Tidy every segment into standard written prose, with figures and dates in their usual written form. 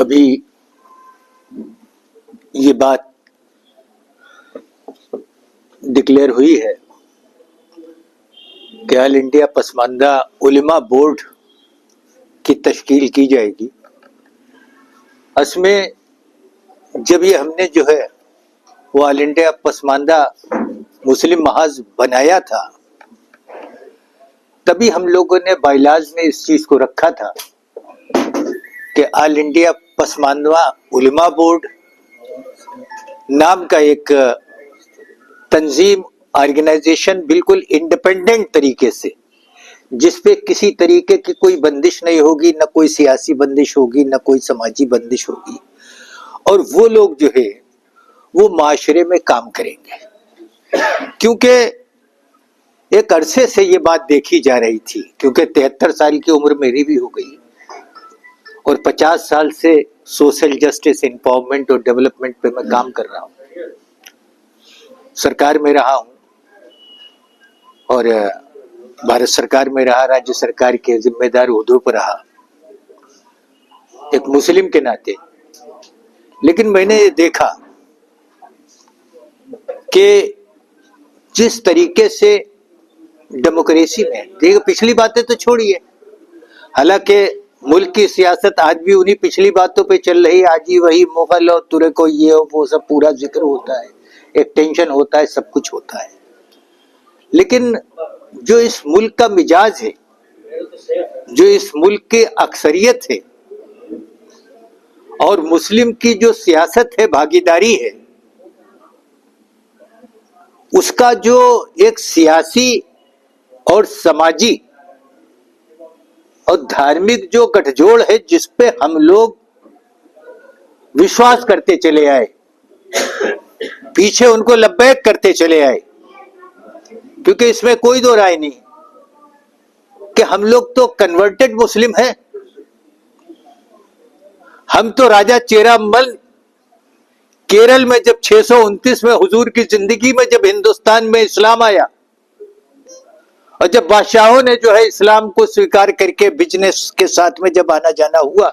अभी ये बात डिक्लेयर हुई है कि ऑल इंडिया पसमानदा उलेमा बोर्ड की तश्कील की जाएगी। इसमें जब ये हमने जो है वो ऑल इंडिया पसमानदा मुस्लिम महाज बनाया था तभी हम लोगों ने बाइलाज में इस चीज को रखा था कि ऑल इंडिया पसमानवा उलमा बोर्ड नाम का एक तंजीम, ऑर्गेनाइजेशन बिल्कुल इंडिपेंडेंट तरीके से, जिसपे किसी तरीके की कोई बंदिश नहीं होगी, न कोई सियासी बंदिश होगी, न कोई समाजी बंदिश होगी, और वो लोग जो है वो माशरे में काम करेंगे। क्योंकि एक अरसे से ये बात देखी जा रही थी, क्योंकि 73 साल की उम्र मेरी भी हो गई और 50 साल से सोशल जस्टिस, एम्पावरमेंट और डेवलपमेंट पे मैं काम कर रहा हूँ, सरकार में रहा हूँ और भारत सरकार में रहा, राज्य सरकार के जिम्मेदार ओहदों पर रहा, एक मुस्लिम के नाते। लेकिन मैंने ये देखा कि जिस तरीके से डेमोक्रेसी में, देखिए पिछली बातें तो छोड़िए, हालांकि मुल्क की सियासत आज भी उन्हीं पिछली बातों पे चल रही, आज ही वही मुगल और तुर्क को ये वो सब पूरा जिक्र होता है, एक टेंशन होता है, सब कुछ होता है। लेकिन जो इस मुल्क का मिजाज है, जो इस मुल्क की अक्सरियत है और मुस्लिम की जो सियासत है, भागीदारी है, उसका जो एक सियासी और समाजी और धार्मिक जो गठजोड़ है, जिसपे हम लोग विश्वास करते चले आए, पीछे उनको लब्बैक करते चले आए, क्योंकि इसमें कोई दो राय नहीं कि हम लोग तो कन्वर्टेड मुस्लिम हैं। हम तो राजा चेरामल केरल में जब 629 में हुजूर की जिंदगी में जब हिंदुस्तान में इस्लाम आया और जब बादशाहों ने जो है इस्लाम को स्वीकार करके बिजनेस के साथ में जब आना जाना हुआ,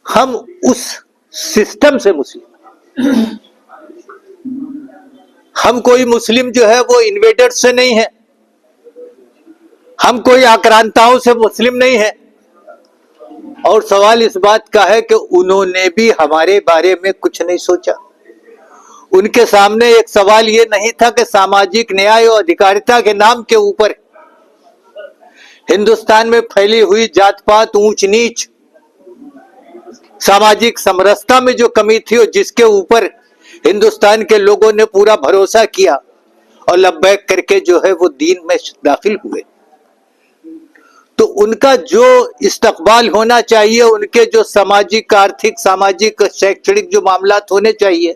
हम उस सिस्टम से मुस्लिम, हम कोई मुस्लिम जो है वो इन्वेडर्स से नहीं है, हम कोई आक्रांताओं से मुस्लिम नहीं है। और सवाल इस बात का है कि उन्होंने भी हमारे बारे में कुछ नहीं सोचा। उनके सामने एक सवाल ये नहीं था कि सामाजिक न्याय और अधिकारिता के नाम के ऊपर हिंदुस्तान में फैली हुई जात पात, ऊंच नीच, सामाजिक समरसता में जो कमी थी और जिसके ऊपर हिंदुस्तान के लोगों ने पूरा भरोसा किया और लब्बैक करके जो है वो दीन में दाखिल हुए, तो उनका जो इस्तकबाल होना चाहिए, उनके जो सामाजिक, आर्थिक, सामाजिक, शैक्षणिक जो मामलात होने चाहिए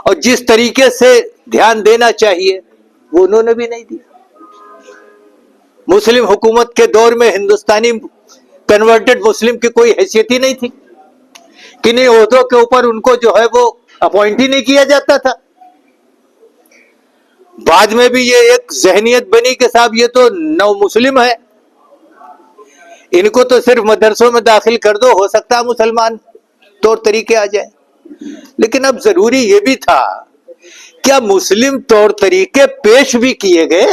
और जिस तरीके से ध्यान देना चाहिए, वो उन्होंने भी नहीं दिया। मुस्लिम हुकूमत के दौर में हिंदुस्तानी कन्वर्टेड मुस्लिम की कोई हैसियत ही नहीं थी, किन्हीं ओहदों के ऊपर उनको जो है वो अपॉइंट ही नहीं किया जाता था। बाद में भी ये एक जहनियत बनी कि साहब ये तो नव मुस्लिम है, इनको तो सिर्फ मदरसों में दाखिल कर दो, हो सकता है मुसलमान तौर तरीके आ जाए। लेकिन अब जरूरी ये भी था, क्या मुस्लिम तौर तरीके पेश भी किए गए?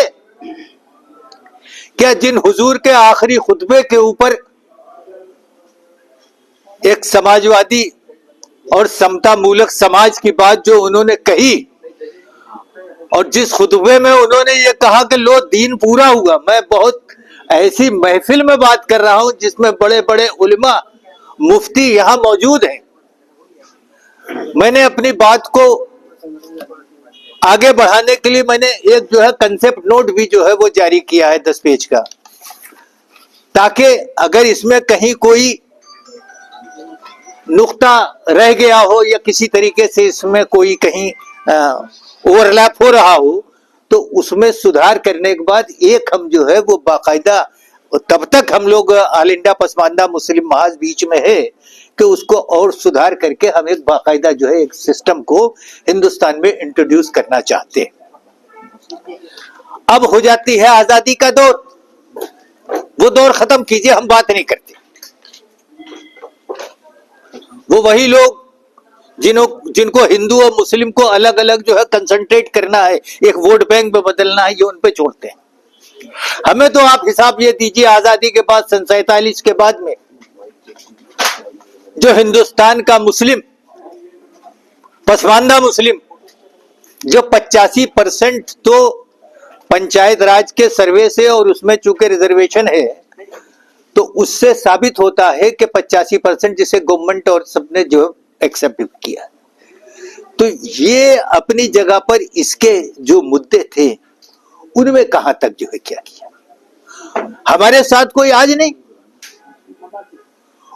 क्या जिन हुजूर के आखिरी खुतबे के ऊपर एक समाजवादी और समता मूलक समाज की बात जो उन्होंने कही, और जिस खुतबे में उन्होंने ये कहा कि लो दीन पूरा हुआ, मैं बहुत ऐसी महफिल में बात कर रहा हूं जिसमें बड़े बड़े उलमा, मुफ्ती यहां मौजूद हैं। मैंने अपनी बात को आगे बढ़ाने के लिए मैंने एक जो है कंसेप्ट नोट भी जो है वो जारी किया है 10 पेज का, ताकि अगर इसमें कहीं कोई नुक्ता रह गया हो या किसी तरीके से इसमें कोई कहीं ओवरलैप हो रहा हो, तो उसमें सुधार करने के बाद एक हम जो है वो बाकायदा, तब तक हम लोग ऑल इंडिया पसमानदा मुस्लिम महाज बीच में है कि उसको और सुधार करके हम एक बाकायदा जो है एक सिस्टम को हिंदुस्तान में इंट्रोड्यूस करना चाहते हैं। अब हो जाती है आजादी का दौर, वो दौर खत्म कीजिए, हम बात नहीं करते। वो वही लोग जिनको हिंदू और मुस्लिम को अलग अलग जो है कंसंट्रेट करना है, एक वोट बैंक में बदलना है, ये उन पे छोड़ते हैं। हमें तो आप हिसाब ये दीजिए, आजादी के बाद सन 47 के बाद में जो हिंदुस्तान का मुस्लिम, पसमानदा मुस्लिम, जो 85% तो पंचायत राज के सर्वे से, और उसमें चूंकि रिजर्वेशन है तो उससे साबित होता है कि 85% जिसे गवर्नमेंट और सबने जो एक्सेप्ट किया। तो ये अपनी जगह पर इसके जो मुद्दे थे उनमें कहां तक जो है क्या किया। हमारे साथ कोई आज नहीं।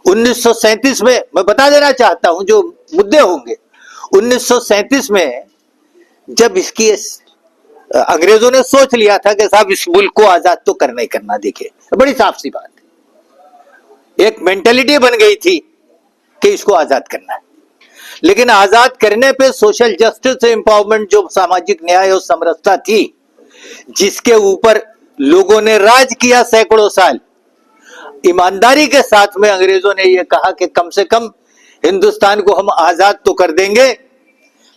1937 में मैं बता देना चाहता हूं जो मुद्दे होंगे। 1937 में जब इसकी अंग्रेजों ने सोच लिया था कि साहब इस मुल्क को आजाद तो करना ही करना, देखिए बड़ी साफ सी बात है, एक मेंटेलिटी बन गई थी कि इसको आजाद करना है। लेकिन आजाद करने पे सोशल जस्टिस एम्पावरमेंट, जो सामाजिक न्याय और समरसता थी, जिसके ऊपर लोगों ने राज किया सैकड़ों साल, ईमानदारी के साथ में अंग्रेजों ने यह कहा कि कम से कम हिंदुस्तान को हम आजाद तो कर देंगे,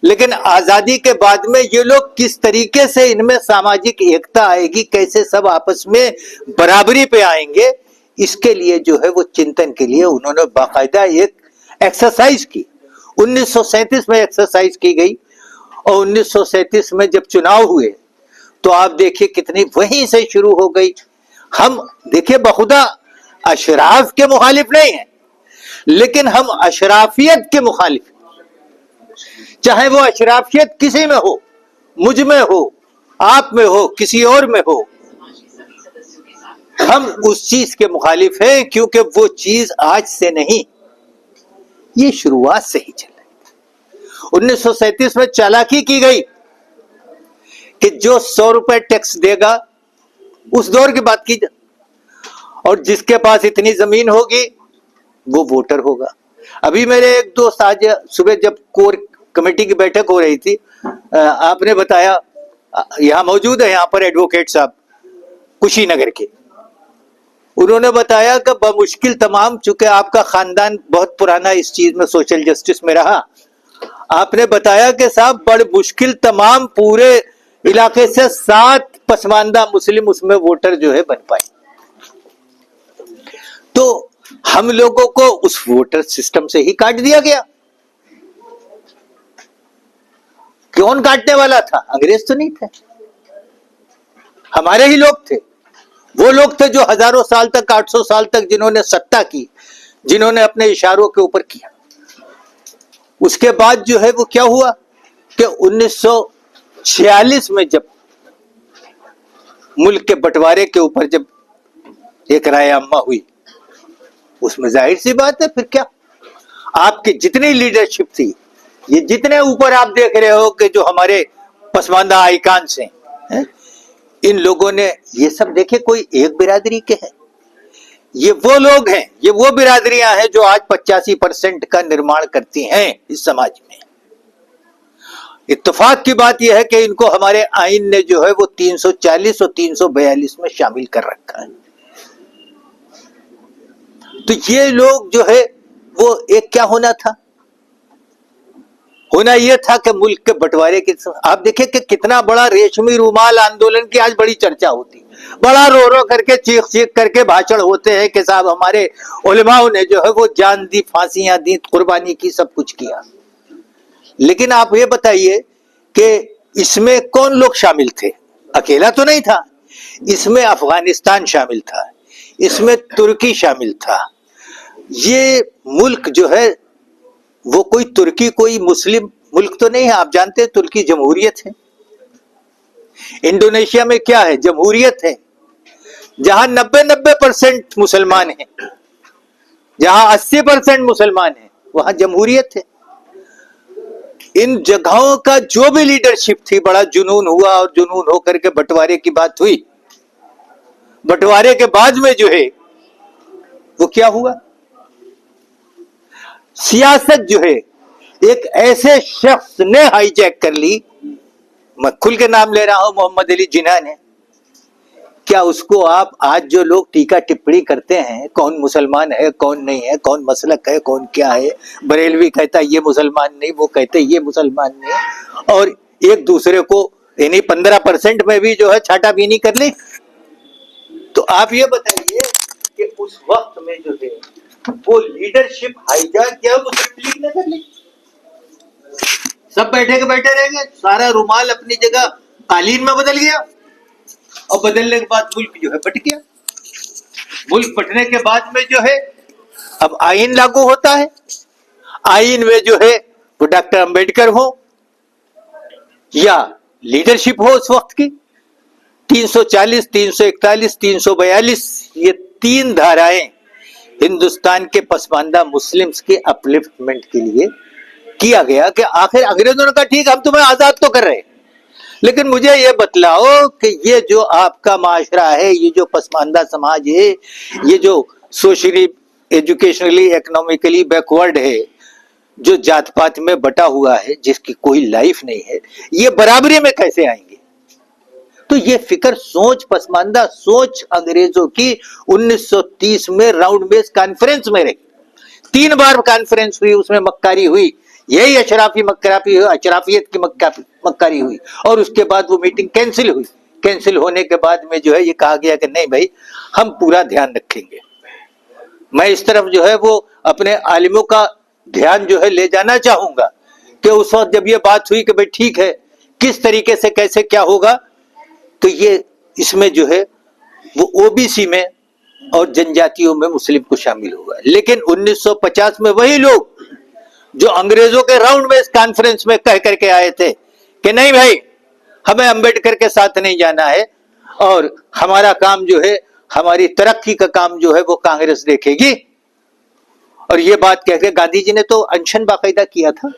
लेकिन आजादी के बाद में ये लोग किस तरीके से इनमें सामाजिक एकता आएगी, कैसे सब आपस में बराबरी पे आएंगे, इसके लिए जो है वो चिंतन के लिए उन्होंने बाकायदा एक एक्सरसाइज की। 1937 में एक्सरसाइज की गई और 1937 में जब चुनाव हुए तो आप देखिए कितनी वहीं से शुरू हो गई। हम देखिए बहुधा अशराफ के मुखालिफ नहीं है, लेकिन हम अशराफियत के मुखालिफ, चाहे वो अशराफियत किसी में हो, मुझ में हो, आप में हो, किसी और में हो, हम उस चीज के मुखालिफ हैं, क्योंकि वो चीज आज से नहीं, ये शुरुआत से ही चल रही। 1937 में चालाकी की गई कि जो 100 रुपए टैक्स देगा, उस दौर की बात की जाए, और जिसके पास इतनी जमीन होगी वो वोटर होगा। अभी मेरे एक दोस्त आज सुबह जब कोर कमेटी की बैठक हो रही थी, आपने बताया, यहां मौजूद है यहाँ पर एडवोकेट साहब कुशीनगर के, उन्होंने बताया कि बमुश्किल तमाम, चूंकि आपका खानदान बहुत पुराना इस चीज में सोशल जस्टिस में रहा, आपने बताया कि साहब बड़ मुश्किल तमाम पूरे इलाके से 7 पसमानदा मुस्लिम उसमें वोटर जो है बन पाए। तो हम लोगों को उस वोटर सिस्टम से ही काट दिया गया। कौन काटने वाला था? अंग्रेज तो नहीं थे, हमारे ही लोग थे। वो लोग थे जो हजारों साल तक, 800 साल तक जिन्होंने सत्ता की, जिन्होंने अपने इशारों के ऊपर किया। उसके बाद जो है वो क्या हुआ कि 1946 में जब मुल्क के बंटवारे के ऊपर जब एक राय अम्मा हुई, उसमें जाहिर सी बात है फिर क्या, आपकी जितनी लीडरशिप थी, ये जितने ऊपर आप देख रहे हो कि जो हमारे पसमानदा आइकॉन्स हैं, इन लोगों ने ये सब देखे कोई एक बिरादरी के हैं, ये वो लोग हैं, ये वो बिरादरियां हैं जो आज 85% का निर्माण करती हैं इस समाज में। इत्तेफाक की बात यह है कि इनको हमारे आईन ने जो है वो 340 और 342 में शामिल कर रखा है। तो ये लोग जो है वो एक क्या होना था, होना यह था कि मुल्क के बंटवारे के, आप देखिए कि कितना बड़ा रेशमी रुमाल आंदोलन की आज बड़ी चर्चा होती, बड़ा रो रो करके चीख चीख करके भाषण होते हैं कि साहब हमारे उलेमाओं ने जो है वो जान दी, फांसियां दी, कुर्बानी की, सब कुछ किया। लेकिन आप ये बताइए कि इसमें कौन लोग शामिल थे? अकेला तो नहीं था, इसमें अफगानिस्तान शामिल था, इसमें तुर्की शामिल था। ये मुल्क जो है वो कोई तुर्की कोई मुस्लिम मुल्क तो नहीं है, आप जानते हैं तुर्की जमहूरियत है। इंडोनेशिया में क्या है? जमहूरियत है, जहां 90% मुसलमान हैं, जहां 80% मुसलमान हैं, वहां जमहूरियत है। इन जगहों का जो भी लीडरशिप थी, बड़ा जुनून हुआ, और जुनून होकर के बंटवारे की बात हुई। बंटवारे के बाद में जो है वो क्या हुआ, सियासत जो है एक ऐसे शख्स ने हाईजैक कर ली, मैं खुल के नाम ले रहा हूं, मोहम्मद अली जिन्ना ने। क्या उसको आप आज जो लोग टीका टिप्पणी करते हैं, कौन मुसलमान है कौन नहीं है, कौन मसलक है कौन क्या है, बरेलवी कहता है ये मुसलमान नहीं, वो कहते ये मुसलमान नहीं, और एक दूसरे को यानी 15% में भी जो है छाटाबीनी कर ली। तो आप ये बताइए कि उस वक्त में जो है वो लीडरशिप हाईजैक किया मुस्लिम लीग ने कर ली। सब बैठे के बैठे रह गए, सारा रुमाल अपनी जगह कालीन में बदल गया, और बदलने के बाद मुल्क जो है बट गया। मुल्क बटने के बाद में जो है अब आईन लागू होता है। आईन में जो है वो डॉक्टर अंबेडकर हो या लीडरशिप हो उस वक्त की, 340, 341, 342 ये 3 धाराएं हिंदुस्तान के पसमानदा मुस्लिम्स के अपलिफ्टमेंट के लिए किया गया कि आखिर अंग्रेजों ने कहा ठीक हम तुम्हें आजाद तो कर रहे हैं, लेकिन मुझे ये बतलाओ कि ये जो आपका माशरा है, ये जो पसमानदा समाज है, ये जो सोशली एजुकेशनली इकोनॉमिकली बैकवर्ड है, जो जात पात में बटा हुआ है, जिसकी कोई लाइफ नहीं है, ये बराबरी में कैसे आएंगे? तो ये फिक्र सोच पसमानदा सोच अंग्रेजों की 1930 में राउंड बेस कॉन्फ्रेंस में रही। 3 बार कॉन्फ्रेंस हुई, उसमें मक्कारी हुई, यही अशराफी मक्कारी हुई, अशराफियत की मक्कारी हुई, और उसके बाद वो मीटिंग कैंसिल हुई। कैंसिल होने के बाद में जो है ये कहा गया कि नहीं भाई हम पूरा ध्यान रखेंगे। मैं इस तरफ जो है वो अपने आलिमों का ध्यान जो है ले जाना चाहूंगा कि उस वक्त जब ये बात हुई कि भाई ठीक है किस तरीके से कैसे क्या होगा, तो ये इसमें जो है वो ओबीसी में और जनजातियों में मुस्लिम को शामिल होगा। लेकिन 1950 में वही लोग जो अंग्रेजों के राउंड में इस कॉन्फ्रेंस में कह करके आए थे कि नहीं भाई हमें अंबेडकर के साथ नहीं जाना है और हमारा काम जो है, हमारी तरक्की का काम जो है वो कांग्रेस देखेगी, और ये बात कह के गांधी जी ने तो अनशन बाकायदा किया था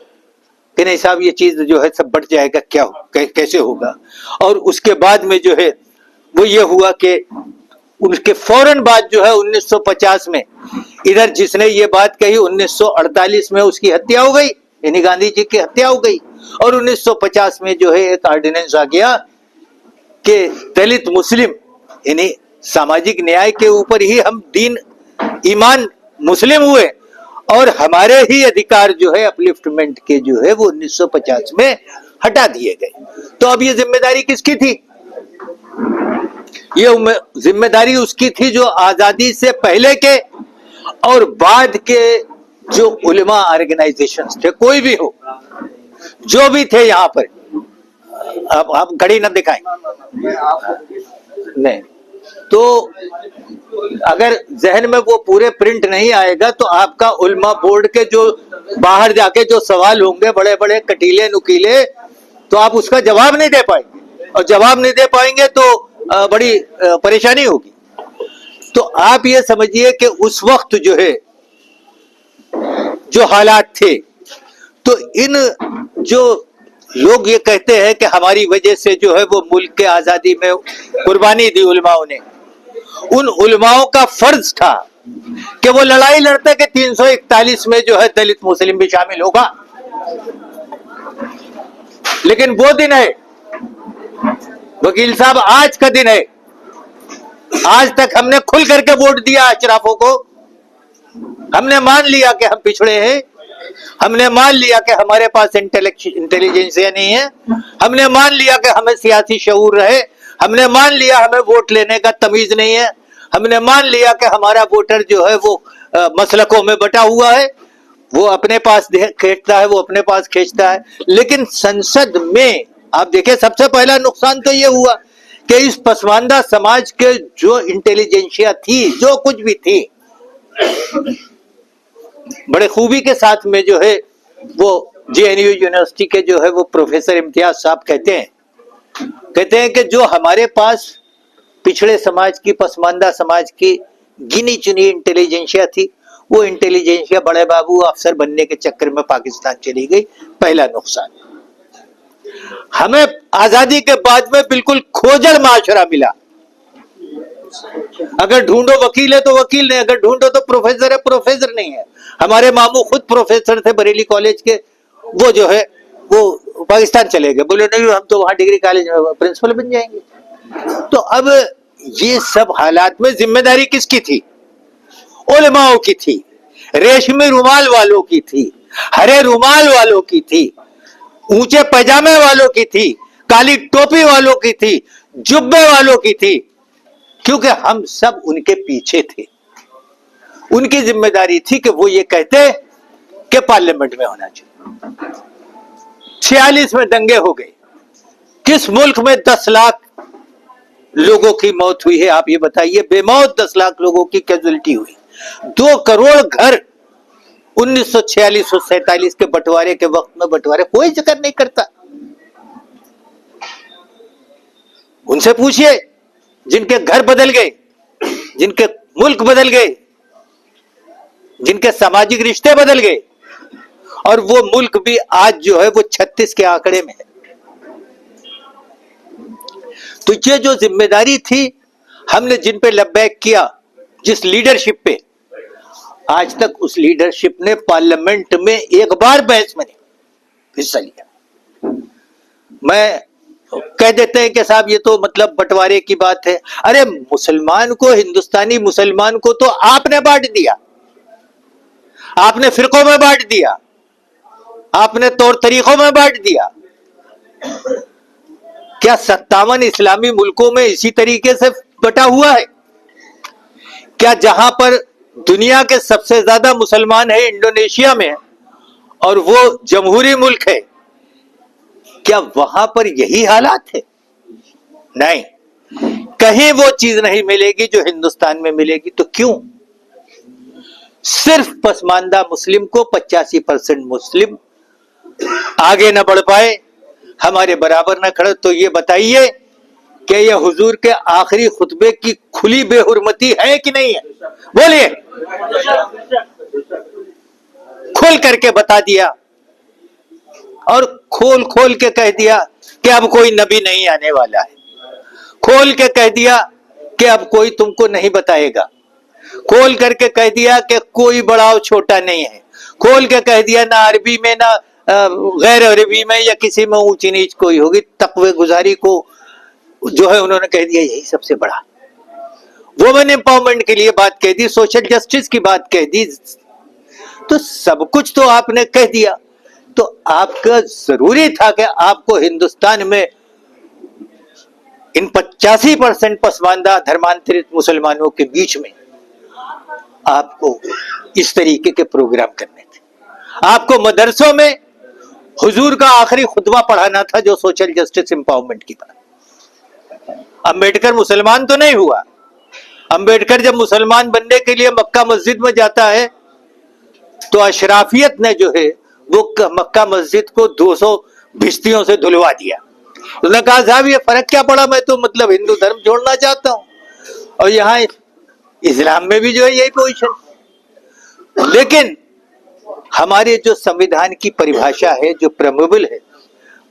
कि नहीं साहब ये चीज जो है सब बढ़ जाएगा, क्या कैसे होगा। और उसके बाद में जो है वो ये हुआ कि उनके फौरन बाद जो है 1950 में इधर जिसने ये बात कही 1948 में उसकी हत्या हो गई, यानी गांधी जी की हत्या हो गई। और 1950 में जो है एक ऑर्डिनेंस आ गया कि दलित मुस्लिम यानी सामाजिक न्याय के ऊपर ही हम दीन ईमान मुस्लिम हुए और हमारे ही अधिकार जो है अपलिफ्टमेंट के जो है वो 1950 में हटा दिए गए। तो अब ये जिम्मेदारी किसकी थी? ये जिम्मेदारी उसकी थी जो आजादी से पहले के और बाद के जो उलमा ऑर्गेनाइजेशंस थे, कोई भी हो, जो भी थे यहाँ पर। अब आप घड़ी न दिखाएं नहीं तो अगर जहन में वो पूरे प्रिंट नहीं आएगा तो आपका उलमा बोर्ड के जो बाहर जाके जो सवाल होंगे बड़े बड़े कटीले नुकीले, तो आप उसका जवाब नहीं दे पाएंगे, और जवाब नहीं दे पाएंगे तो बड़ी परेशानी होगी। तो आप ये समझिए कि उस वक्त जो है जो हालात थे, तो इन जो लोग ये कहते हैं कि हमारी वजह से जो है वो मुल्क के आजादी में कुर्बानी दी उलमाओं ने, उन उलमाओं का फर्ज था कि वो लड़ाई लड़ते कि 341 में जो है दलित मुस्लिम भी शामिल होगा। लेकिन वो दिन है वकील साहब, आज का दिन है। आज तक हमने खुल करके वोट दिया अशराफों को, हमने मान लिया कि हम पिछड़े हैं, हमने मान लिया कि हमारे पास इंटेलिजेंसिया नहीं है, हमने मान लिया कि हमें सियासी शऊर रहे, हमने मान लिया हमें वोट लेने का तमीज नहीं है, हमने मान लिया कि हमारा वोटर जो है वो मसलकों में बटा हुआ है, वो अपने पास खींचता है, वो अपने पास खींचता है। लेकिन संसद में आप देखिए सबसे पहला नुकसान तो ये हुआ कि इस पसमानदा समाज के जो इंटेलिजेंसिया थी, जो कुछ भी थी, बड़े खूबी के साथ में जो है वो जेएनयू यूनिवर्सिटी के जो है वो प्रोफेसर इम्तियाज साहब कहते हैं कि जो हमारे पास पिछड़े समाज की, पसमानदा समाज की गिनी चुनी इंटेलिजेंसिया थी, वो इंटेलिजेंसिया बड़े बाबू अफसर बनने के चक्कर में पाकिस्तान चली गई। पहला नुकसान। हमें आजादी के बाद में बिल्कुल खोजल माशरा मिला। अगर ढूंढो वकील है तो वकील नहीं, अगर ढूंढो तो प्रोफेसर है, प्रोफेसर नहीं है। हमारे मामू खुद प्रोफेसर थे बरेली कॉलेज के, वो जो है वो पाकिस्तान चले गए, बोले नहीं हम तो वहां डिग्री कॉलेज में प्रिंसिपल बन जाएंगे। तो अब ये सब हालात में जिम्मेदारी किसकी थी? उलमाओं की थी, रेशमी रुमाल वालों की थी, हरे रुमाल वालों की थी, ऊंचे पैजामे वालों की थी, काली टोपी वालों की थी, जुब्बे वालों की थी, क्योंकि हम सब उनके पीछे थे। उनकी जिम्मेदारी थी कि वो ये कहते कि पार्लियामेंट में होना चाहिए। 46 में दंगे हो गए। किस मुल्क में 10 लाख लोगों की मौत हुई है? आप ये बताइए। बेमौत 10 लाख लोगों की कैजुअलिटी हुई। 2 करोड़ घर 1946-47 के बंटवारे के वक्त में बंटवारे, कोई जिक्र नहीं करता। उनसे पूछिए जिनके घर बदल गए, जिनके मुल्क बदल गए, जिनके सामाजिक रिश्ते बदल गए, और वो मुल्क भी आज जो है वो 36 के आंकड़े में है। तो ये जो जिम्मेदारी थी हमने जिन पे लब्बैक किया, जिस लीडरशिप पे, आज तक उस लीडरशिप ने पार्लियामेंट में एक बार बहस में नहीं हिस्सा लिया। मैं कह देते हैं कि साहब ये तो मतलब बंटवारे की बात है। अरे मुसलमान को, हिंदुस्तानी मुसलमान को तो आपने बांट दिया, आपने फिरकों में बांट दिया, आपने तौर तरीकों में बांट दिया। क्या 57 इस्लामी मुल्कों में इसी तरीके से बटा हुआ है? क्या जहां पर दुनिया के सबसे ज्यादा मुसलमान है इंडोनेशिया में, और वो जमहूरी मुल्क है, क्या वहां पर यही हालात है? नहीं, कहीं वो चीज नहीं मिलेगी जो हिंदुस्तान में मिलेगी। तो क्यों सिर्फ पसमानदा मुस्लिम को 85% मुस्लिम आगे न बढ़ पाए, हमारे बराबर न खड़े? तो ये बताइए कि ये हुजूर के आखिरी खुतबे की खुली बेहुरमती है कि नहीं है? बोलिए। खुल करके बता दिया और खोल खोल के कह दिया कि अब कोई नबी नहीं आने वाला है। खोल के कह दिया कि अब कोई तुमको नहीं बताएगा। खोल करके कह दिया कि कोई बड़ा और छोटा नहीं है। खोल के कह दिया ना अरबी में ना गैर अरबी में या किसी में ऊंची नीच कोई होगी। तकवे गुजारी को जो है उन्होंने कह दिया यही सबसे बड़ा। वुमेन एम्पावरमेंट के लिए बात कह दी, सोशल जस्टिस की बात कह दी। तो सब कुछ तो आपने कह दिया। तो आपका जरूरी था कि आपको हिंदुस्तान में इन 85% पसमानदा धर्मांतरित मुसलमानों के बीच में आपको इस तरीके के प्रोग्राम करने थे। आपको मदरसों में हुजूर का आखिरी खुतबा पढ़ाना था जो सोशल जस्टिस एम्पावरमेंट की बात। अंबेडकर मुसलमान तो नहीं हुआ। अंबेडकर जब मुसलमान बनने के लिए मक्का मस्जिद में जाता है तो अशराफियत ने जो है वो मक्का मस्जिद को 200 भिश्तियों से धुलवा दिया। उन्होंने कहा साहब ये फर्क क्या पड़ा, मैं तो मतलब हिंदू धर्म जोड़ना चाहता हूं। और यहां इस्लाम में भी जो है यही पोजीशन। लेकिन हमारे जो संविधान की परिभाषा है, जो प्रमेबल है,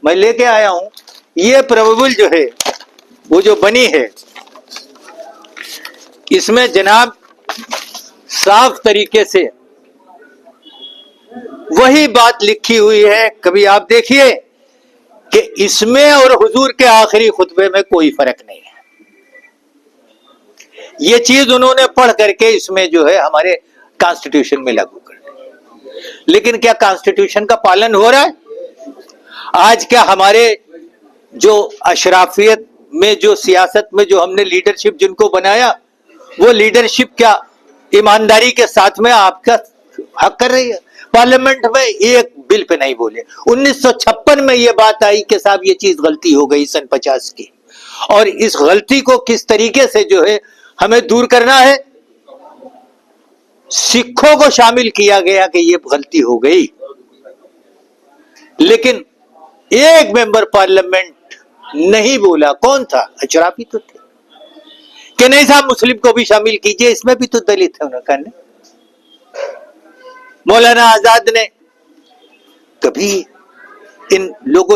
मैं लेके आया हूं। ये प्रमेबल जो है वो जो बनी है, इसमें जनाब साफ तरीके से वही बात लिखी हुई है। कभी आप देखिए कि इसमें और हुजूर के आखिरी खुतबे में कोई फर्क नहीं है। ये चीज उन्होंने पढ़ करके इसमें जो है हमारे कॉन्स्टिट्यूशन में लागू कर दी। लेकिन क्या कॉन्स्टिट्यूशन का पालन हो रहा है? आज क्या हमारे जो अशराफियत में, जो सियासत में जो हमने लीडरशिप जिनको बनाया, वो लीडरशिप क्या ईमानदारी के साथ में आपका हक कर रही है? पार्लियामेंट में एक बिल पे नहीं बोले। 1956 में ये बात आई कि साहब ये चीज गलती हो गई सन 50 की, और इस गलती को किस तरीके से जो है हमें दूर करना है। सिखों को शामिल किया गया कि ये गलती हो गई, लेकिन एक मेंबर पार्लियामेंट नहीं बोला। कौन था? अशराफी तो थे कि नहीं साहब मुस्लिम को भी शामिल कीजिए, इसमें भी तो दलित है। उन्होंने कहा मौलाना आजाद ने कभी इन लोगों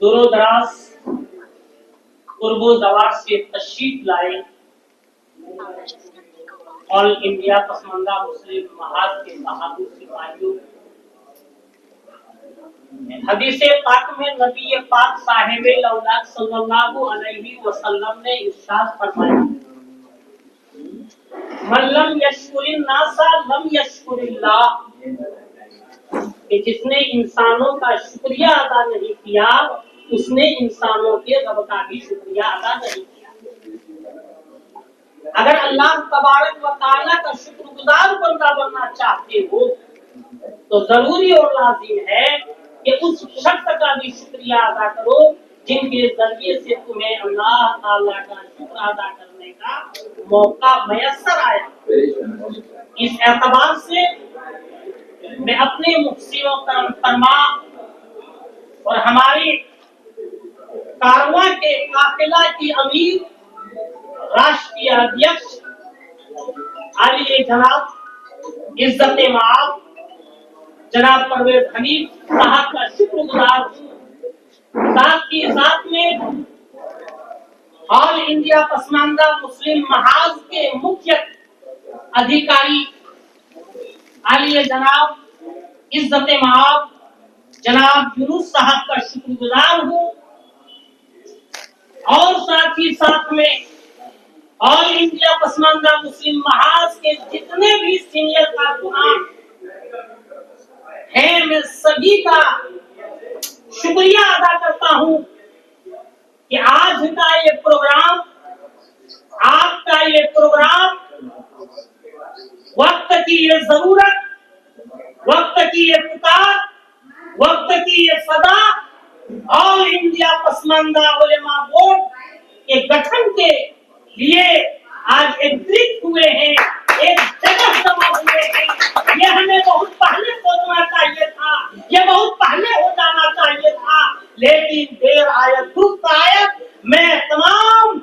दूरों दराज कुर्बो दवार से तशरीफ लाए ऑल इंडिया पसमानदा मुस्लिम महाज के सहाबा सिपाहियों। हदीस पाक में नबी पाक साहिबे लौलाद सल्लल्लाहु अलैहि वसल्लम ने इरशाद फरमाया, मन लम यशकुरिन नासा लम यशकुरिल्लाह, कि जिसने इंसानों का शुक्रिया अदा नहीं किया उसने इंसानों के रब का भी शुक्रिया अदा नहीं किया। अगर अल्लाह तबारक व तआला का शुक्रगुजार बंदा बनना चाहते हो तो जरूरी और लाजिम है कि उस शख्स का भी शुक्रिया अदा करो जिनके जरिए से तुम्हें अल्लाह ताला का शुक्र अदा करने का मौका मयस्सर आया। इस एतबार से मैं अपने मुफ्तियों फरमा और हमारे कारवां के काफिला की अमीर राष्ट्रीय अध्यक्ष आलिए जनाब इज्जत माब जनाब परवेज हनीफ साहब का शुक्रगुजार हूँ। साथ ही साथ में ऑल इंडिया पसमानदा मुस्लिम महाज के मुख्य अधिकारी आलिए जनाब इज्जत माब जनाब यूनुस साहब का शुक्रगुजार हूँ। और साथ ही साथ में ऑल इंडिया पसमानदा मुस्लिम महाज के जितने भी सीनियर कारकुनान हैं मैं सभी का शुक्रिया अदा करता हूं कि आज का ये प्रोग्राम आपका ये प्रोग्राम वक्त की ये जरूरत, वक्त की ये पुकार, वक्त की ये सदा ऑल इंडिया पसमानदा उलेमा बोर्ड के गठन के लिए आज एकत्रित हुए हैं, एक जगह जमा हुए हैं। ये हमें बहुत पहले सोचना चाहिए था, ये बहुत पहले हो जाना चाहिए था, लेकिन देर आयत दुरुस्त आयत। मैं तमाम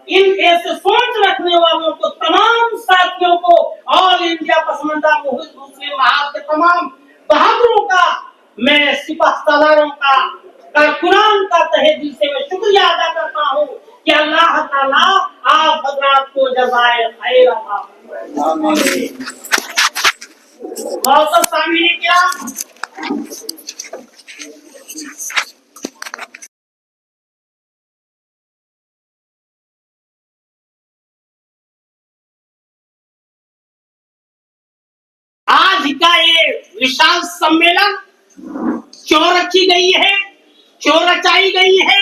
इन ऐसे सोच रखने वालों को, तमाम साथियों को, ऑल इंडिया पसमानदा मुस्लिम महाज के तमाम बहादुरों का, मैं सिपह सालारों का, कारकुनान का तहे दिल से मैं शुक्रिया अदा करता हूँ कि अल्लाह ताला आप हजरात को जज़ाए खैर अता फरमाए। बहुत सामने क्या आज का ये विशाल सम्मेलन क्यों रखी गई है, क्यों रचाई गई है,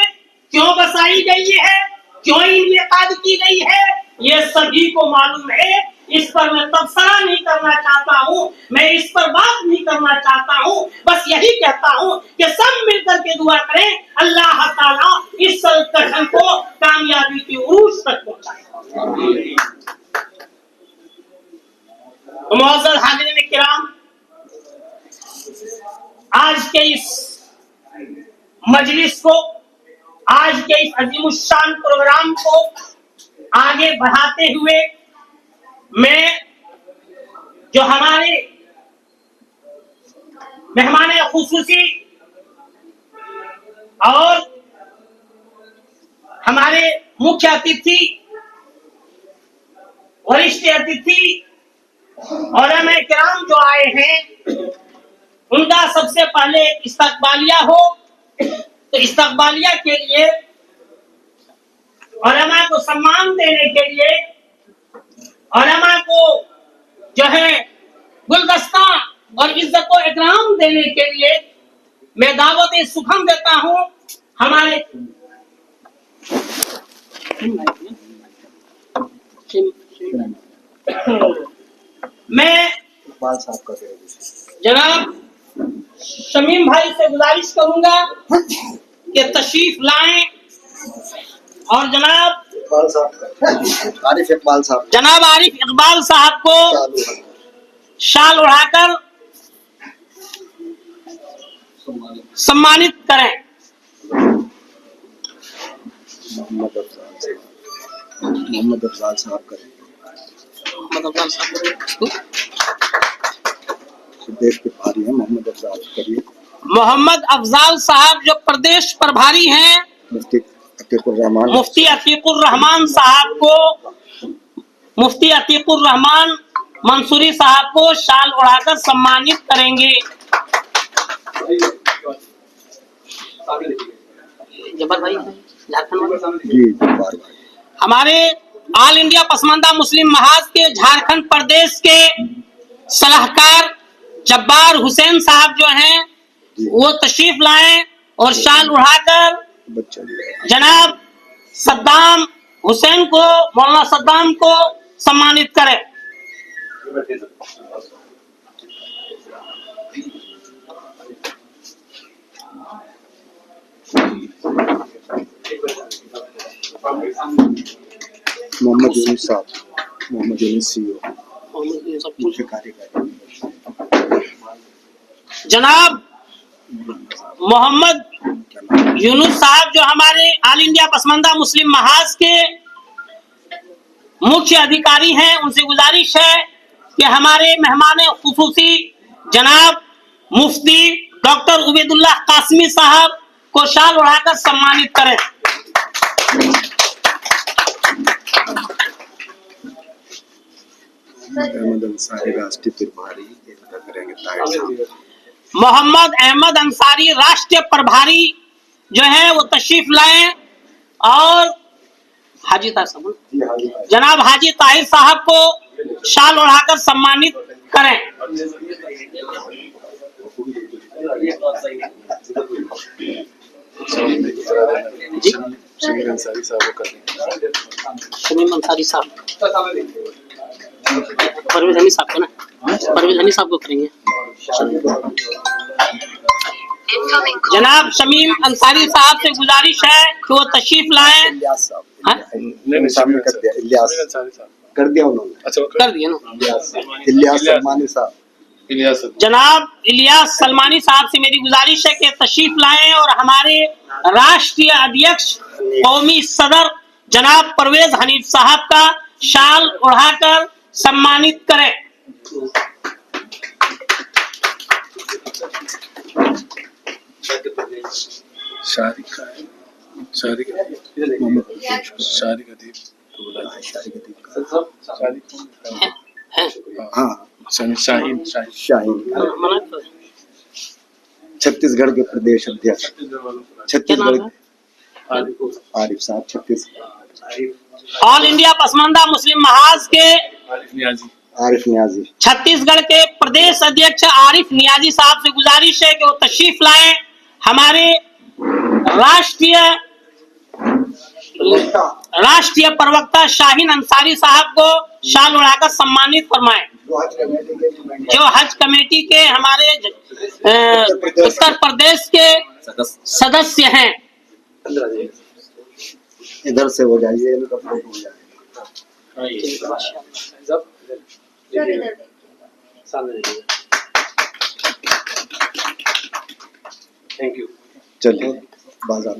क्यों बसाई गई है, क्यों इनेकाद की गई है, ये सभी को मालूम है। इस पर मैं तबसरा नहीं करना चाहता हूँ, मैं इस पर बात नहीं करना चाहता हूँ। बस यही कहता हूँ कि सब मिलकर के दुआ करें अल्लाह ताला इस गठन को कामयाबी की उरूज तक पहुंचाए। मुअज़्ज़ज़ हाज़िरीन किराम, आज के इस मजलिस को, आज के इस अज़ीमुश्शान प्रोग्राम को आगे बढ़ाते हुए मैं जो हमारे मेहमान खुसूसी और हमारे मुख्य अतिथि, वरिष्ठ अतिथि और उलमा किराम जो आए हैं, उनका सबसे पहले इस्तकबालिया हो। तो इस्तकबालिया के लिए, उलमा को सम्मान देने के लिए, उलमा को जो है गुलदस्ता और इज्जत और इकराम देने के लिए मैं दावत सुखम देता हूँ हमारे मैं जनाब शमीम भाई से गुजारिश करूंगा कि तशरीफ लाएं और जनाब आरिफ इकबाल साहब, जनाब आरिफ इकबाल साहब को शाल उड़ाकर सम्मानित करें। मोहम्मद अफजाल साहब करें, प्रदेश प्रभारी हैं मोहम्मद अफजाल करिए। मोहम्मद अफजाल साहब जो प्रदेश प्रभारी हैं, मुफ्ती अतीकुर रहमान, मुफ्ती अतीकुर रहमान साहब को, मुफ्ती अतीकुर रहमान मंसूरी साहब को शाल उड़ाकर सम्मानित करेंगे। जबर भाई, जी जब्बार भाई, हमारे ऑल इंडिया पसमानदा मुस्लिम महाज के झारखंड प्रदेश के सलाहकार जब्बार हुसैन साहब जो हैं, वो तशरीफ लाएं और शाल उड़ाकर जनाब सद्दाम हुसैन को, मौलाना सद्दाम को सम्मानित करें। मोहम्मद यूनुस साहब, मोहम्मद यूनुस सीईओ, मुख्य कार्यकारी, जनाब मोहम्मद यूनुस साहब जो हमारे ऑल इंडिया पसमानदा मुस्लिम महाज के मुख्य अधिकारी हैं, उनसे गुजारिश है कि हमारे मेहमान खुसूसी जनाब मुफ्ती डॉक्टर उबैदुल्लाह कासमी साहब को शाल उड़ाकर सम्मानित करें। अहमद अंसारी राष्ट्रीय प्रभारी एकता करेंगे ताहिर साहब। मोहम्मद अहमद अंसारी राष्ट्रीय प्रभारी जो है वो तशरीफ लाएं और हाजी ताहिर साहब, जनाब हाजी ताहिर साहब को शाल ओढ़ाकर सम्मानित करें। शमीम अंसारी साहब को करेंगे। शमीम अंसारी साहब, परवेज हनी साहब को ना, परवेज हनी साहब को करेंगे। जनाब शमीम अंसारी साहब से गुजारिश है कि वो तशरीफ लाएं। इलियास साहब, हाँ? नहीं शामिल कर दिया, इलियास कर दिया उन्होंने, अच्छा कर दिया ना। इलियास सलमानी साहब, जनाब इलियास सलमानी साहब से मेरी गुजारिश है कि तशरीफ लाएं और हमारे राष्ट्रीय अध्यक्ष कौमी सदर जनाब परवेज हनीफ साहब का शाल उड़ाकर सम्मानित करें। शाहीन छत्तीसगढ़ के प्रदेश अध्यक्ष, छत्तीसगढ़ आरिफ साहब, छत्तीसगढ़ ऑल इंडिया पसमानदा मुस्लिम महाज के आरिफ नियाजी, छत्तीसगढ़ के प्रदेश अध्यक्ष आरिफ नियाजी साहब से गुजारिश है कि वो तशरीफ लाएं। हमारे राष्ट्रीय प्रवक्ता शाहीन अंसारी साहब को शाल उड़ाकर सम्मानित फरमाएं, जो हज कमेटी के हमारे उत्तर प्रदेश के सदस्य हैं। इधर से हो जाइए, इनका फोटो हो जाए। Thank you. चलिए बाज़ार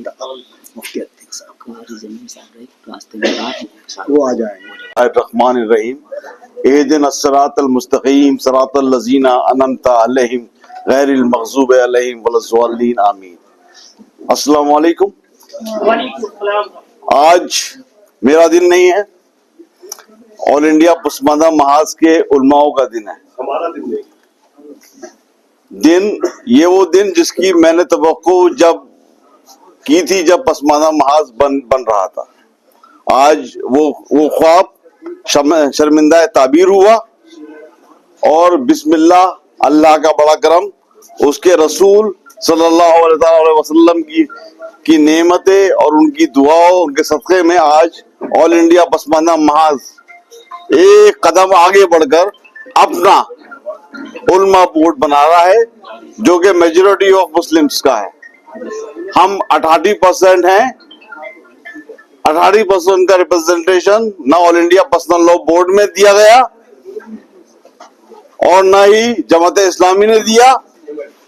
मुफ्ती अतीक साहब वो आ जाएंगे। रहमान रहीम एहदिन अस्सरातल मुस्तकीम सरातल लज़ीना अनअमता अलैहिम गैरिल मग़ज़ूबि अलैहिम वलज़्ज़ालिन आमीन। अस्सलाम वालेकुम। आज मेरा दिन नहीं है, ऑल इंडिया पसमानदा महाज के उलमाओं का दिन है। हमारा दिन नहीं, ये वो दिन जिसकी मैंने तवक्को जब की थी, जब पसमानदा महाज बन रहा था। आज वो ख्वाब शर्मिंदा ताबीर हुआ और बिस्मिल्लाह, अल्लाह का बड़ा करम, उसके रसूल सल्लल्लाहु अलैहि वसल्लम की नेमतें और उनकी दुआओं, उनके सदक़े में आज ऑल इंडिया पसमानदा महाज एक कदम आगे बढ़कर अपना उल्मा बोर्ड बना रहा है, जो कि मेजॉरिटी ऑफ मुस्लिम्स का है। हम 88% हैं। 88% का रिप्रेजेंटेशन ना all India personal law board में दिया गया और ना ही जमात इस्लामी ने दिया,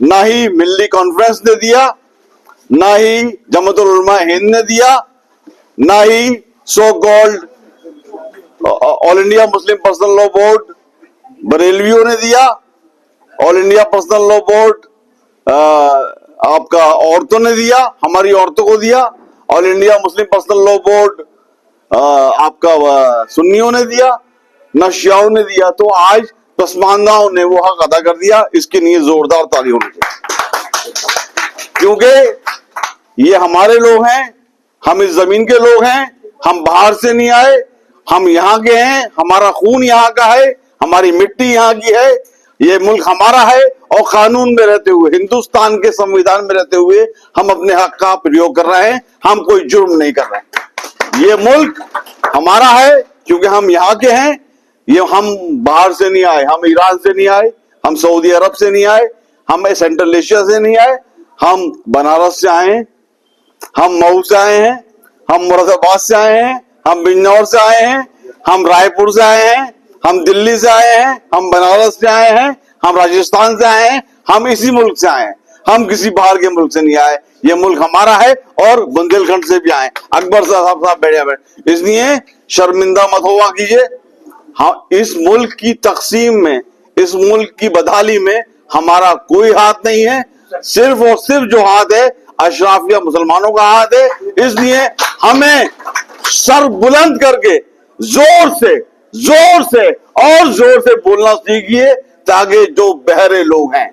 ना ही मिल्ली कॉन्फ्रेंस ने दिया, ना ही जमातुल उलमा हिंद ने दिया, ना ही so called all India Muslim personal law board बरेलवियों ने दिया, all India personal law board आपका औरतों ने दिया, हमारी औरतों को दिया, all India Muslim personal law board आपका सुन्नियों ने दिया, न शियाओं ने दिया। तो आज पसमानदाओं ने वो हक अदा कर दिया। इसके लिए जोरदार ताली होनी चाहिए, क्योंकि ये हमारे लोग हैं, हम इस जमीन के लोग हैं, हम बाहर से नहीं आए, हम यहाँ के हैं, हमारा खून यहाँ का है, हमारी मिट्टी यहाँ की है, ये मुल्क हमारा है और कानून में रहते हुए, हिंदुस्तान के संविधान में रहते हुए हम अपने हक का प्रयोग कर रहे हैं। हम कोई जुर्म नहीं कर रहे हैं। ये मुल्क हमारा है क्योंकि हम यहाँ के हैं। ये हम बाहर से नहीं आए, हम ईरान से नहीं आए, हम सऊदी अरब से नहीं आए, हम सेंट्रल एशिया से नहीं आए, हम बनारस से आए हैं, हम मऊ से आए हैं, हम मुरादाबाद से आए हैं, हम बिजनौर से आए हैं, हम रायपुर से आए हैं, हम दिल्ली से आए हैं, हम बनारस से आए हैं, हम राजस्थान से आए हैं, हम इसी मुल्क से आए हैं। हम किसी बाहर के मुल्क से नहीं आए। ये मुल्क हमारा है और बुंदेलखंड से भी आए। अकबर साहब बैठे, इसलिए शर्मिंदा मत हुआ कीजिए। हाँ, इस मुल्क की तकसीम में, इस मुल्क की बदहाली में हमारा कोई हाथ नहीं है। सिर्फ और सिर्फ जो हाथ है अशराफिया मुसलमानों का हाथ है। इसलिए हमें सर बुलंद करके जोर से और जोर से बोलना सीखिए, ताकि जो बहरे लोग हैं,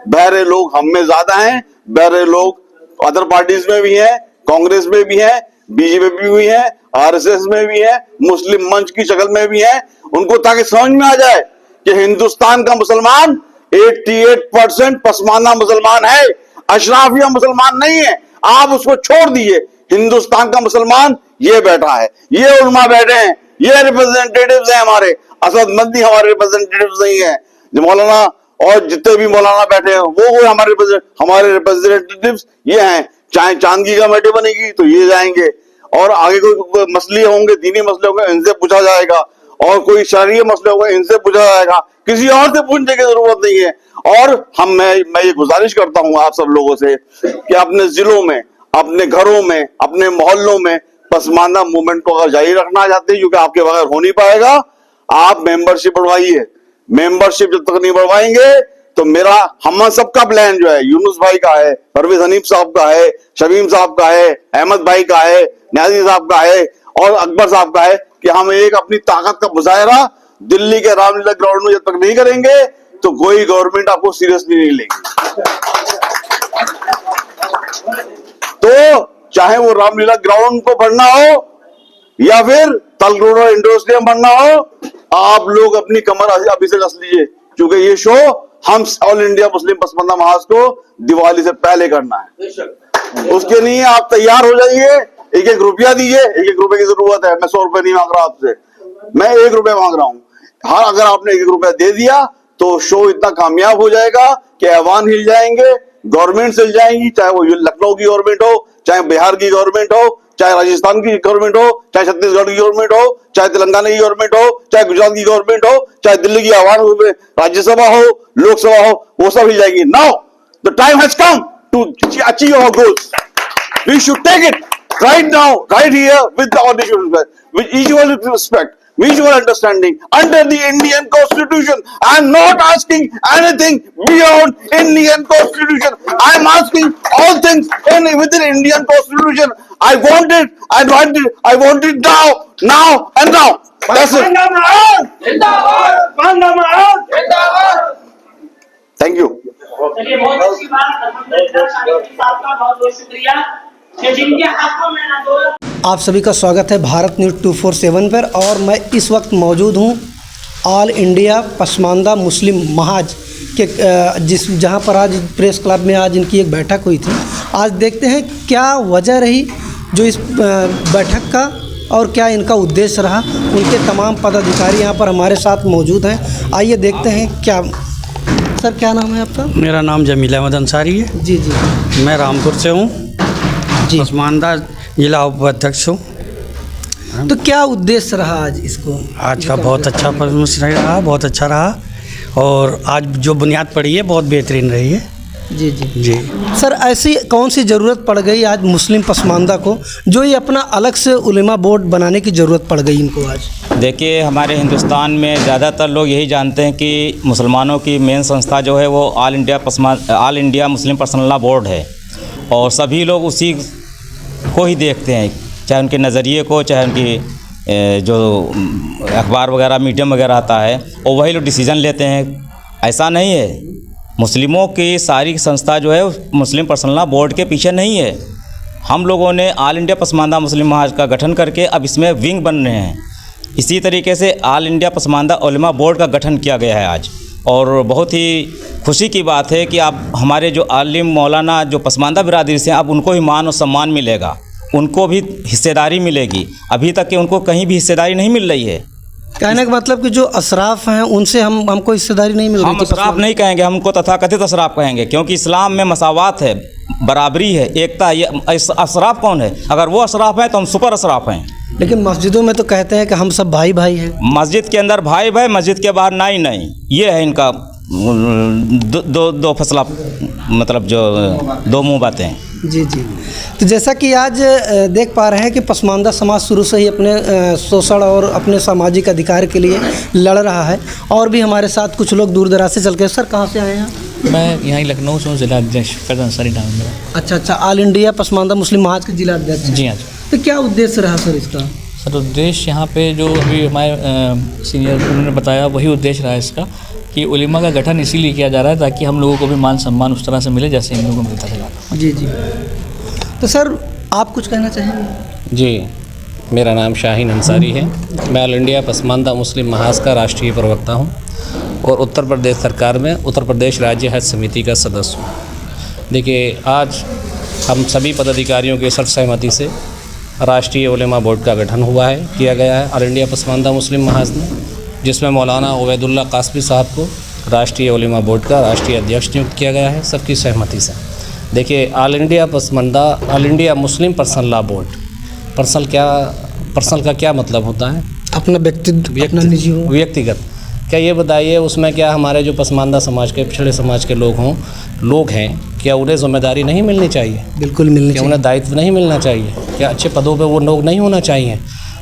बहरे लोग हम में ज्यादा हैं, बहरे लोग अदर पार्टीज में भी हैं, कांग्रेस में भी हैं, बीजेपी में भी है, आरएसएस में भी है, मुस्लिम मंच की शक्ल में भी है, उनको ताकि समझ में आ जाए कि हिंदुस्तान का मुसलमान 88% पसमानदा मुसलमान है, अशराफिया मुसलमान नहीं है। आप उसको छोड़ दीजिए। हिंदुस्तान का मुसलमान ये बैठा है, ये उलमा बैठे हैं, ये रिप्रेजेंटेटिव्स हैं हमारे। असद मदनी हमारे रिप्रेजेंटेटिव्स नहीं है। जो मौलाना और जितने भी मौलाना बैठे हैं वो हमारे रिप्रेजेंटेटिव्स ये हैं। चाहे चांद की कमेटी बनेगी तो ये जाएंगे, और आगे कोई मसले होंगे, दीनी मसले होंगे, इनसे पूछा जाएगा, और कोई शरई मसले होंगे, इनसे पूछा जाएगा। किसी और से पूछने की जरूरत नहीं है। और मैं ये गुजारिश करता हूं आप सब लोगों से कि अपने जिलों में, अपने घरों में, अपने मोहल्लों में पसमानदा मूवमेंट को अगर जारी रखना चाहते हैं, क्योंकि आपके बगैर हो नहीं पाएगा, आप मेंबरशिप बढ़वाइए। मेंबरशिप जब तक नहीं बढ़वाएंगे तो मेरा हम सबका प्लान जो है, यूनुस भाई का है, परवेज हनीफ साहब का है, शमीम साहब का है, अहमद भाई का है, न्याजी साहब का है और अकबर साहब का है, कि हम एक अपनी ताकत का मुजाहरा दिल्ली के रामलीला ग्राउंड में जब तक नहीं करेंगे तो कोई गवर्नमेंट आपको सीरियसली नहीं लेगी। तो चाहे वो रामलीला ग्राउंड को बढ़ना हो या फिर तलरोड़ा इंडोर स्टेडियम बनना हो, आप लोग अपनी कमर अभी से कस लीजिए, क्योंकि ये शो हम ऑल इंडिया मुस्लिम पसमानदा महाज को दिवाली से पहले करना है। उसके लिए आप तैयार हो जाइए। एक एक रुपया दीजिए। एक एक रुपए की जरूरत है। मैं 100 रुपए नहीं मांग रहा आपसे, मैं 1 रुपया मांग रहा हूँ। हाँ, अगर आपने 1 रुपया दे दिया तो शो इतना कामयाब हो जाएगा कि ऐवान हिल जाएंगे, गवर्नमेंट हिल जाएंगी, चाहे वो लखनऊ की गवर्नमेंट हो, चाहे बिहार की गवर्नमेंट हो, चाहे राजस्थान की गवर्नमेंट हो, चाहे छत्तीसगढ़ की गवर्नमेंट हो, चाहे तेलंगाना की गवर्नमेंट हो, चाहे गुजरात की गवर्नमेंट हो, चाहे दिल्ली की आवाम राज्यसभा हो, लोकसभा हो, वो सब हिल जाएगी। Now the time has come to achieve our goals. We should take it right now, right here, with all due respect, with equal respect, mutual understanding, under the Indian Constitution. I am not asking anything beyond Indian Constitution. I am asking all things within Indian Constitution. I want it now and now. That's it. Thank you. चलिए, बहुत अच्छी बात। अल्हम्दुलिल्लाह, शाहिद साहब का बहुत बहुत शुक्रिया। जिनके हाथों में ना दो। आप सभी का स्वागत है भारत न्यूज़ 247 पर, और मैं इस वक्त मौजूद हूँ ऑल इंडिया पसमानदा मुस्लिम महाज के जहाँ पर आज प्रेस क्लब में आज इनकी एक बैठक हुई थी। आज देखते हैं क्या वजह रही जो इस बैठक का, और क्या इनका उद्देश्य रहा। उनके तमाम पदाधिकारी यहाँ पर हमारे साथ मौजूद हैं। आइए देखते हैं क्या। सर, क्या नाम है आपका? मेरा नाम जमील अहमद अंसारी है। जी जी, मैं रामपुर से हूँ, पसमानदा जिला उपाध्यक्ष हूँ। तो क्या उद्देश्य रहा आज इसको? आज का बहुत अच्छा परफॉर्मेंस रहा, बहुत अच्छा रहा, और आज जो बुनियाद पड़ी है बहुत बेहतरीन रही है। जी जी जी। सर, ऐसी कौन सी ज़रूरत पड़ गई आज मुस्लिम पसमानदा को, जो ये अपना अलग से उलेमा बोर्ड बनाने की ज़रूरत पड़ गई इनको आज? देखिए, हमारे हिंदुस्तान में ज़्यादातर लोग यही जानते हैं कि मुसलमानों की मेन संस्था जो है वो ऑल इंडिया मुस्लिम पसमानदा बोर्ड है, और सभी लोग उसी को ही देखते हैं, चाहे उनके नज़रिए को, चाहे उनकी जो अखबार वगैरह मीडियम वगैरह आता है, और वही लोग डिसीज़न लेते हैं। ऐसा नहीं है। मुस्लिमों की सारी संस्था जो है मुस्लिम पसमानदा बोर्ड के पीछे नहीं है। हम लोगों ने ऑल इंडिया पसमानदा मुस्लिम महाज का गठन करके अब इसमें विंग बन रहे हैं। इसी तरीके से ऑल इंडिया पसमानदा उलेमा बोर्ड का गठन किया गया है आज, और बहुत ही खुशी की बात है कि अब हमारे जो आलिम मौलाना जो पसमानदा बिरादरी से हैं, अब उनको ही मान और सम्मान मिलेगा, उनको भी हिस्सेदारी मिलेगी। अभी तक कि उनको कहीं भी हिस्सेदारी नहीं मिल रही है। कहने का मतलब कि जो अशराफ हैं उनसे हमको हिस्सेदारी नहीं मिल रही हम थी। अशराफ नहीं कहेंगे, हमको तथाकथित अशराफ कहेंगे, क्योंकि इस्लाम में मसावात है, बराबरी है, एकता है। ये अशराफ कौन है? अगर वो अशराफ हैं तो हम सुपर अशराफ हैं। लेकिन मस्जिदों में तो कहते हैं कि हम सब भाई भाई हैं। मस्जिद के अंदर भाई भाई, मस्जिद के बाहर नाई नहीं। ये है इनका दो फसला, मतलब जो दो मुंह बातें। जी जी। तो जैसा कि आज देख पा रहे हैं कि पसमानदा समाज शुरू से ही अपने शोषण और अपने सामाजिक अधिकार के लिए लड़ रहा है, और भी हमारे साथ कुछ लोग दूर दराज से चल के। सर कहाँ से आए हैं? मैं यहाँ लखनऊ से हूँ, जिला अध्यक्ष फैज़ अंसारी नाम है मेरा। अच्छा, ऑल इंडिया पसमानदा मुस्लिम महाज के जिला अध्यक्ष? जी हाँ। तो क्या उद्देश्य रहा सर इसका? सर उद्देश्य यहाँ पे जो अभी हमारे सीनियर उन्होंने बताया वही उद्देश्य रहा है इसका, कि उलिमा का गठन इसीलिए किया जा रहा है ताकि हम लोगों को भी मान सम्मान उस तरह से मिले जैसे इन लोगों को मिलता है। जी जी। तो सर आप कुछ कहना चाहेंगे? जी, मेरा नाम शाहीन अंसारी है। मैं ऑल इंडिया पसमानदा मुस्लिम महाज का राष्ट्रीय प्रवक्ता हूँ और उत्तर प्रदेश सरकार में उत्तर प्रदेश राज्य हज समिति का सदस्य हूँ। देखिए, आज हम सभी पदाधिकारियों के सर्वसहमति से राष्ट्रीय उलेमा बोर्ड का गठन हुआ है, किया गया है ऑल इंडिया पसमानदा मुस्लिम महाज में, जिसमें मौलाना उबैदुल्ला कासमी साहब को राष्ट्रीय उलेमा बोर्ड का राष्ट्रीय अध्यक्ष नियुक्त किया गया है, सबकी सहमति से। देखिए, all India Muslim personal law board, personal का क्या मतलब होता है? अपना व्यक्तिगत। क्या ये बताइए, उसमें क्या हमारे जो पसमानदा समाज के, पिछड़े समाज के लोग हैं, क्या उन्हें जिम्मेदारी नहीं मिलनी चाहिए? बिल्कुल मिलनी चाहिए। उन्हें दायित्व नहीं मिलना चाहिए? क्या अच्छे पदों पे वो लोग नहीं होना चाहिए?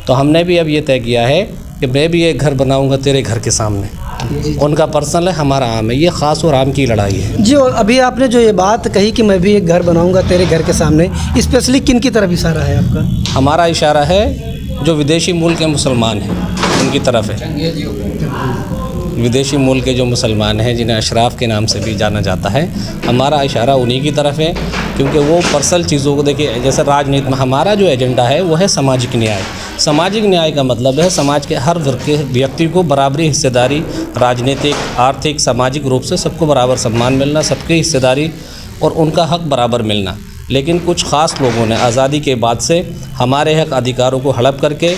तो हमने भी अब ये तय किया है कि मैं भी एक घर बनाऊंगा तेरे घर के सामने। उनका पर्सनल है, हमारा आम है। ये ख़ास और आम की लड़ाई है जी। और अभी आपने जो ये बात कही कि मैं भी एक घर बनाऊंगा तेरे घर के सामने, स्पेशली किन की तरफ इशारा है आपका? हमारा इशारा है जो विदेशी मूल के मुसलमान हैं उनकी तरफ है। विदेशी मूल के जो मुसलमान हैं, जिन्हें अशराफ के नाम से भी जाना जाता है, हमारा इशारा उन्हीं की तरफ है, क्योंकि वो पर्सनल चीज़ों को देखिए। जैसे राजनीति में हमारा जो एजेंडा है वो है सामाजिक न्याय। सामाजिक न्याय का मतलब है समाज के हर वर्ग के व्यक्ति को बराबरी हिस्सेदारी, राजनीतिक, आर्थिक, सामाजिक रूप से सबको बराबर सम्मान मिलना, सबकी हिस्सेदारी और उनका हक बराबर मिलना। लेकिन कुछ ख़ास लोगों ने आज़ादी के बाद से हमारे हक अधिकारों को हड़प करके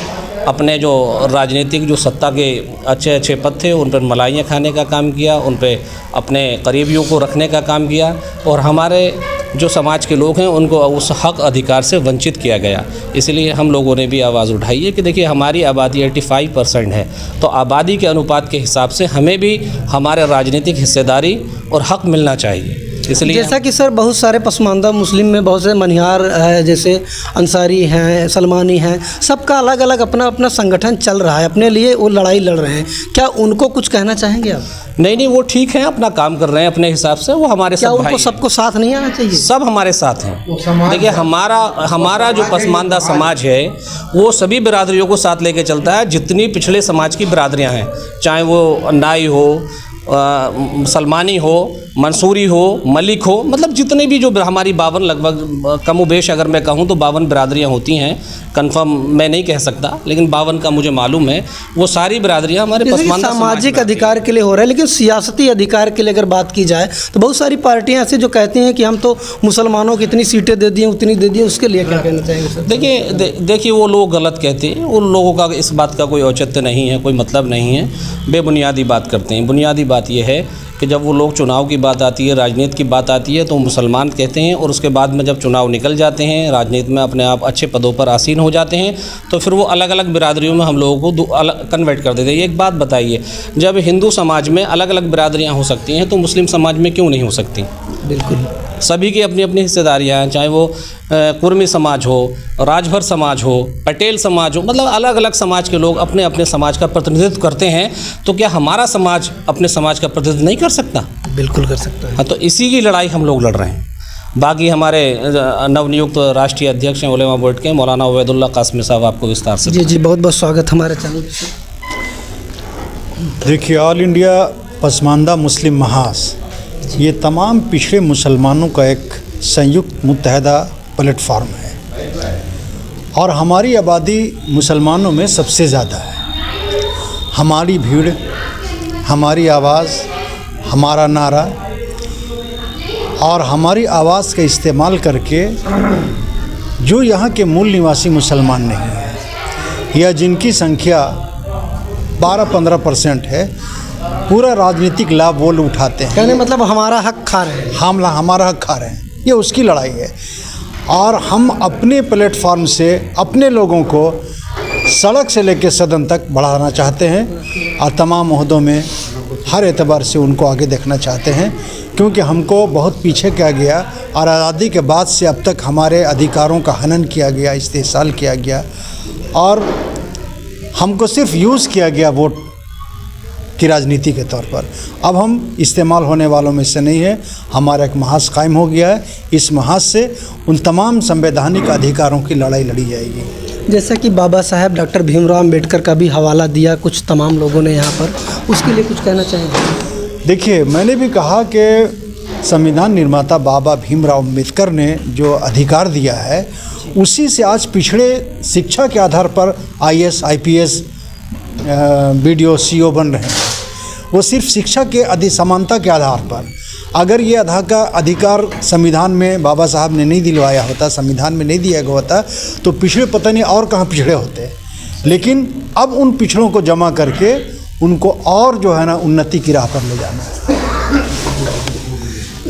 अपने जो राजनीतिक जो सत्ता के अच्छे पद थे उन पर मलाइयाँ खाने का काम किया, उन पर अपने करीबियों को रखने का काम किया, और हमारे जो समाज के लोग हैं उनको उस हक अधिकार से वंचित किया गया। इसलिए हम लोगों ने भी आवाज़ उठाई है कि देखिए, हमारी आबादी 85% है, तो आबादी के अनुपात के हिसाब से हमें भी हमारे राजनीतिक हिस्सेदारी और हक मिलना चाहिए। इसलिए जैसा कि सर बहुत सारे पसमानदा मुस्लिम में बहुत से मनिहार है, जैसे अंसारी हैं, सलमानी हैं, सबका अलग अलग अपना अपना संगठन चल रहा है, अपने लिए वो लड़ाई लड़ रहे हैं। क्या उनको कुछ कहना चाहेंगे आप? नहीं, वो ठीक है, अपना काम कर रहे हैं अपने हिसाब से, वो हमारे साथ। क्या उनको सबको साथ नहीं आना चाहिए? सब हमारे साथ हैं। देखिए, हमारा जो पसमानदा समाज है वो सभी बिरादरियों को साथ लेके चलता है। जितनी पिछले समाज की बिरादरियां हैं, चाहे वो नाई हो, सलमानी हो, मंसूरी हो, मलिक हो, मतलब जितने भी जो हमारी 52 लगभग कमोबेश अगर मैं कहूँ तो 52 बिरादरियाँ होती हैं। कंफर्म मैं नहीं कह सकता, लेकिन 52 का मुझे मालूम है। वो सारी बिरादरियाँ हमारे पसमानदा सामाजिक अधिकार के लिए हो रहा है, लेकिन सियासती अधिकार के लिए अगर बात की जाए तो बहुत सारी पार्टियाँ ऐसी जो कहती हैं कि हम तो मुसलमानों को इतनी सीटें दे दिए, उतनी दे दिए, उसके लिए क्या कहना चाहेंगे सर? देखिए, वो लोग गलत कहते हैं। उन लोगों का इस बात का कोई औचित्य नहीं है, कोई मतलब नहीं है, बेबुनियादी बात करते हैं। बुनियादी बात यह है कि जब वो लोग चुनाव की बात आती है, राजनीति की बात आती है, तो मुसलमान कहते हैं, और उसके बाद में जब चुनाव निकल जाते हैं, राजनीति में अपने आप अच्छे पदों पर आसीन हो जाते हैं, तो फिर वो अलग अलग बिरादरियों में हम लोगों को अलग कन्वर्ट कर देते हैं। एक बात बताइए, जब हिंदू समाज में अलग अलग बिरादरियाँ हो सकती हैं तो मुस्लिम समाज में क्यों नहीं हो सकती? बिल्कुल, सभी की अपनी अपनी हिस्सेदारियाँ हैं, चाहे वो कुर्मी समाज हो, राजभर समाज हो, पटेल समाज हो, मतलब अलग अलग समाज के लोग अपने अपने समाज का प्रतिनिधित्व करते हैं। तो क्या हमारा समाज अपने समाज का प्रतिनिधित्व नहीं कर सकता? बिल्कुल कर सकता है। हाँ, तो इसी की लड़ाई हम लोग लड़ रहे हैं। बाकी हमारे नवनियुक्त राष्ट्रीय अध्यक्ष हैं उलेमा बोर्ड के, मौलाना उबैदुल्ला कासमी साहब, आपको विस्तार से। जी, बहुत बहुत स्वागत हमारे चैनल पे। देखिए, ऑल इंडिया पसमानदा मुस्लिम महाज ये तमाम पिछड़े मुसलमानों का एक संयुक्त मुत्तहदा प्लेटफॉर्म है, और हमारी आबादी मुसलमानों में सबसे ज़्यादा है। हमारी भीड़, हमारी आवाज़, हमारा नारा और हमारी आवाज़ का इस्तेमाल करके जो यहाँ के मूल निवासी मुसलमान नहीं हैं या जिनकी संख्या 12-15% है, पूरा राजनीतिक लाभ वो लोग उठाते हैं। कहने मतलब हमारा हक खा रहे हैं, हमारा हक खा रहे हैं, ये उसकी लड़ाई है। और हम अपने प्लेटफॉर्म से अपने लोगों को सड़क से लेकर सदन तक बढ़ाना चाहते हैं और तमाम ओहदों में हर एतबार से उनको आगे देखना चाहते हैं, क्योंकि हमको बहुत पीछे किया गया और आज़ादी के बाद से अब तक हमारे अधिकारों का हनन किया गया, इस्तेहसाल किया गया और हमको सिर्फ यूज़ किया गया वोट की राजनीति के तौर पर। अब हम इस्तेमाल होने वालों में से नहीं है, हमारा एक महाज कायम हो गया है। इस महाज से उन तमाम संवैधानिक अधिकारों की लड़ाई लड़ी जाएगी। जैसा कि बाबा साहब डॉक्टर भीमराव अम्बेडकर का भी हवाला दिया कुछ तमाम लोगों ने यहाँ पर, उसके लिए कुछ कहना चाहेंगे? देखिए, मैंने भी कहा कि संविधान निर्माता बाबा भीमराव अम्बेडकर ने जो अधिकार दिया है, उसी से आज पिछड़े शिक्षा के आधार पर IAS, IPS, BDO, CO बन रहे हैं। वो सिर्फ शिक्षा के समानता के आधार पर। अगर ये अधिकार संविधान में बाबा साहब ने नहीं दिलवाया होता, संविधान में नहीं दिया गया होता, तो पिछड़े पता नहीं और कहाँ पिछड़े होते। लेकिन अब उन पिछड़ों को जमा करके उनको और जो है ना उन्नति की राह पर ले जाना है।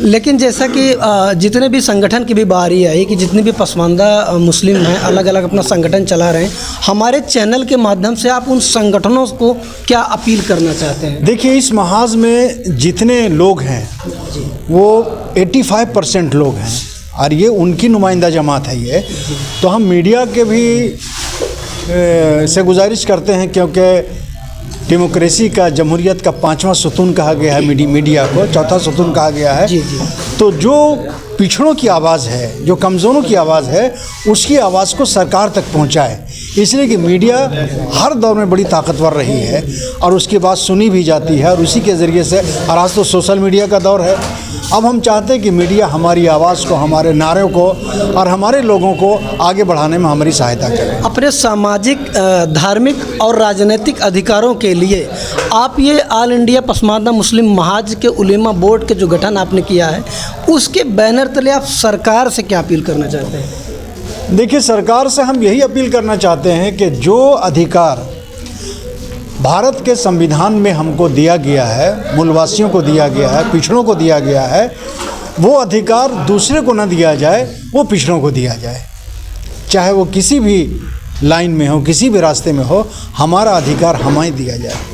लेकिन जैसा कि जितने भी संगठन की भी बारी आई कि जितने भी पसमानदा मुस्लिम हैं अलग अलग अपना संगठन चला रहे हैं, हमारे चैनल के माध्यम से आप उन संगठनों को क्या अपील करना चाहते हैं? देखिए, इस महाज में जितने लोग हैं वो 85% लोग हैं और ये उनकी नुमाइंदा जमात है ये। तो हम मीडिया के भी से गुजारिश करते हैं, क्योंकि डेमोक्रेसी का, जमहूरियत का 5वां सुतून कहा गया है मीडिया को, 4था सुतून कहा गया है। तो जो पिछड़ों की आवाज़ है, जो कमज़ोरों की आवाज़ है, उसकी आवाज़ को सरकार तक पहुंचाए। इसलिए कि मीडिया हर दौर में बड़ी ताकतवर रही है और उसकी बात सुनी भी जाती है और उसी के ज़रिए से, और आज तो सोशल मीडिया का दौर है। अब हम चाहते हैं कि मीडिया हमारी आवाज़ को, हमारे नारों को और हमारे लोगों को आगे बढ़ाने में हमारी सहायता करे। अपने सामाजिक, धार्मिक और राजनीतिक अधिकारों के लिए आप ये ऑल इंडिया पसमानदा मुस्लिम महाज के उलेमा बोर्ड के जो गठन आपने किया है, उसके बैनर तले आप सरकार से क्या अपील करना चाहते हैं? देखिए, सरकार से हम यही अपील करना चाहते हैं कि जो अधिकार भारत के संविधान में हमको दिया गया है, मूलवासियों को दिया गया है, पिछड़ों को दिया गया है, वो अधिकार दूसरे को न दिया जाए, वो पिछड़ों को दिया जाए। चाहे वो किसी भी लाइन में हो, किसी भी रास्ते में हो, हमारा अधिकार हमें दिया जाए।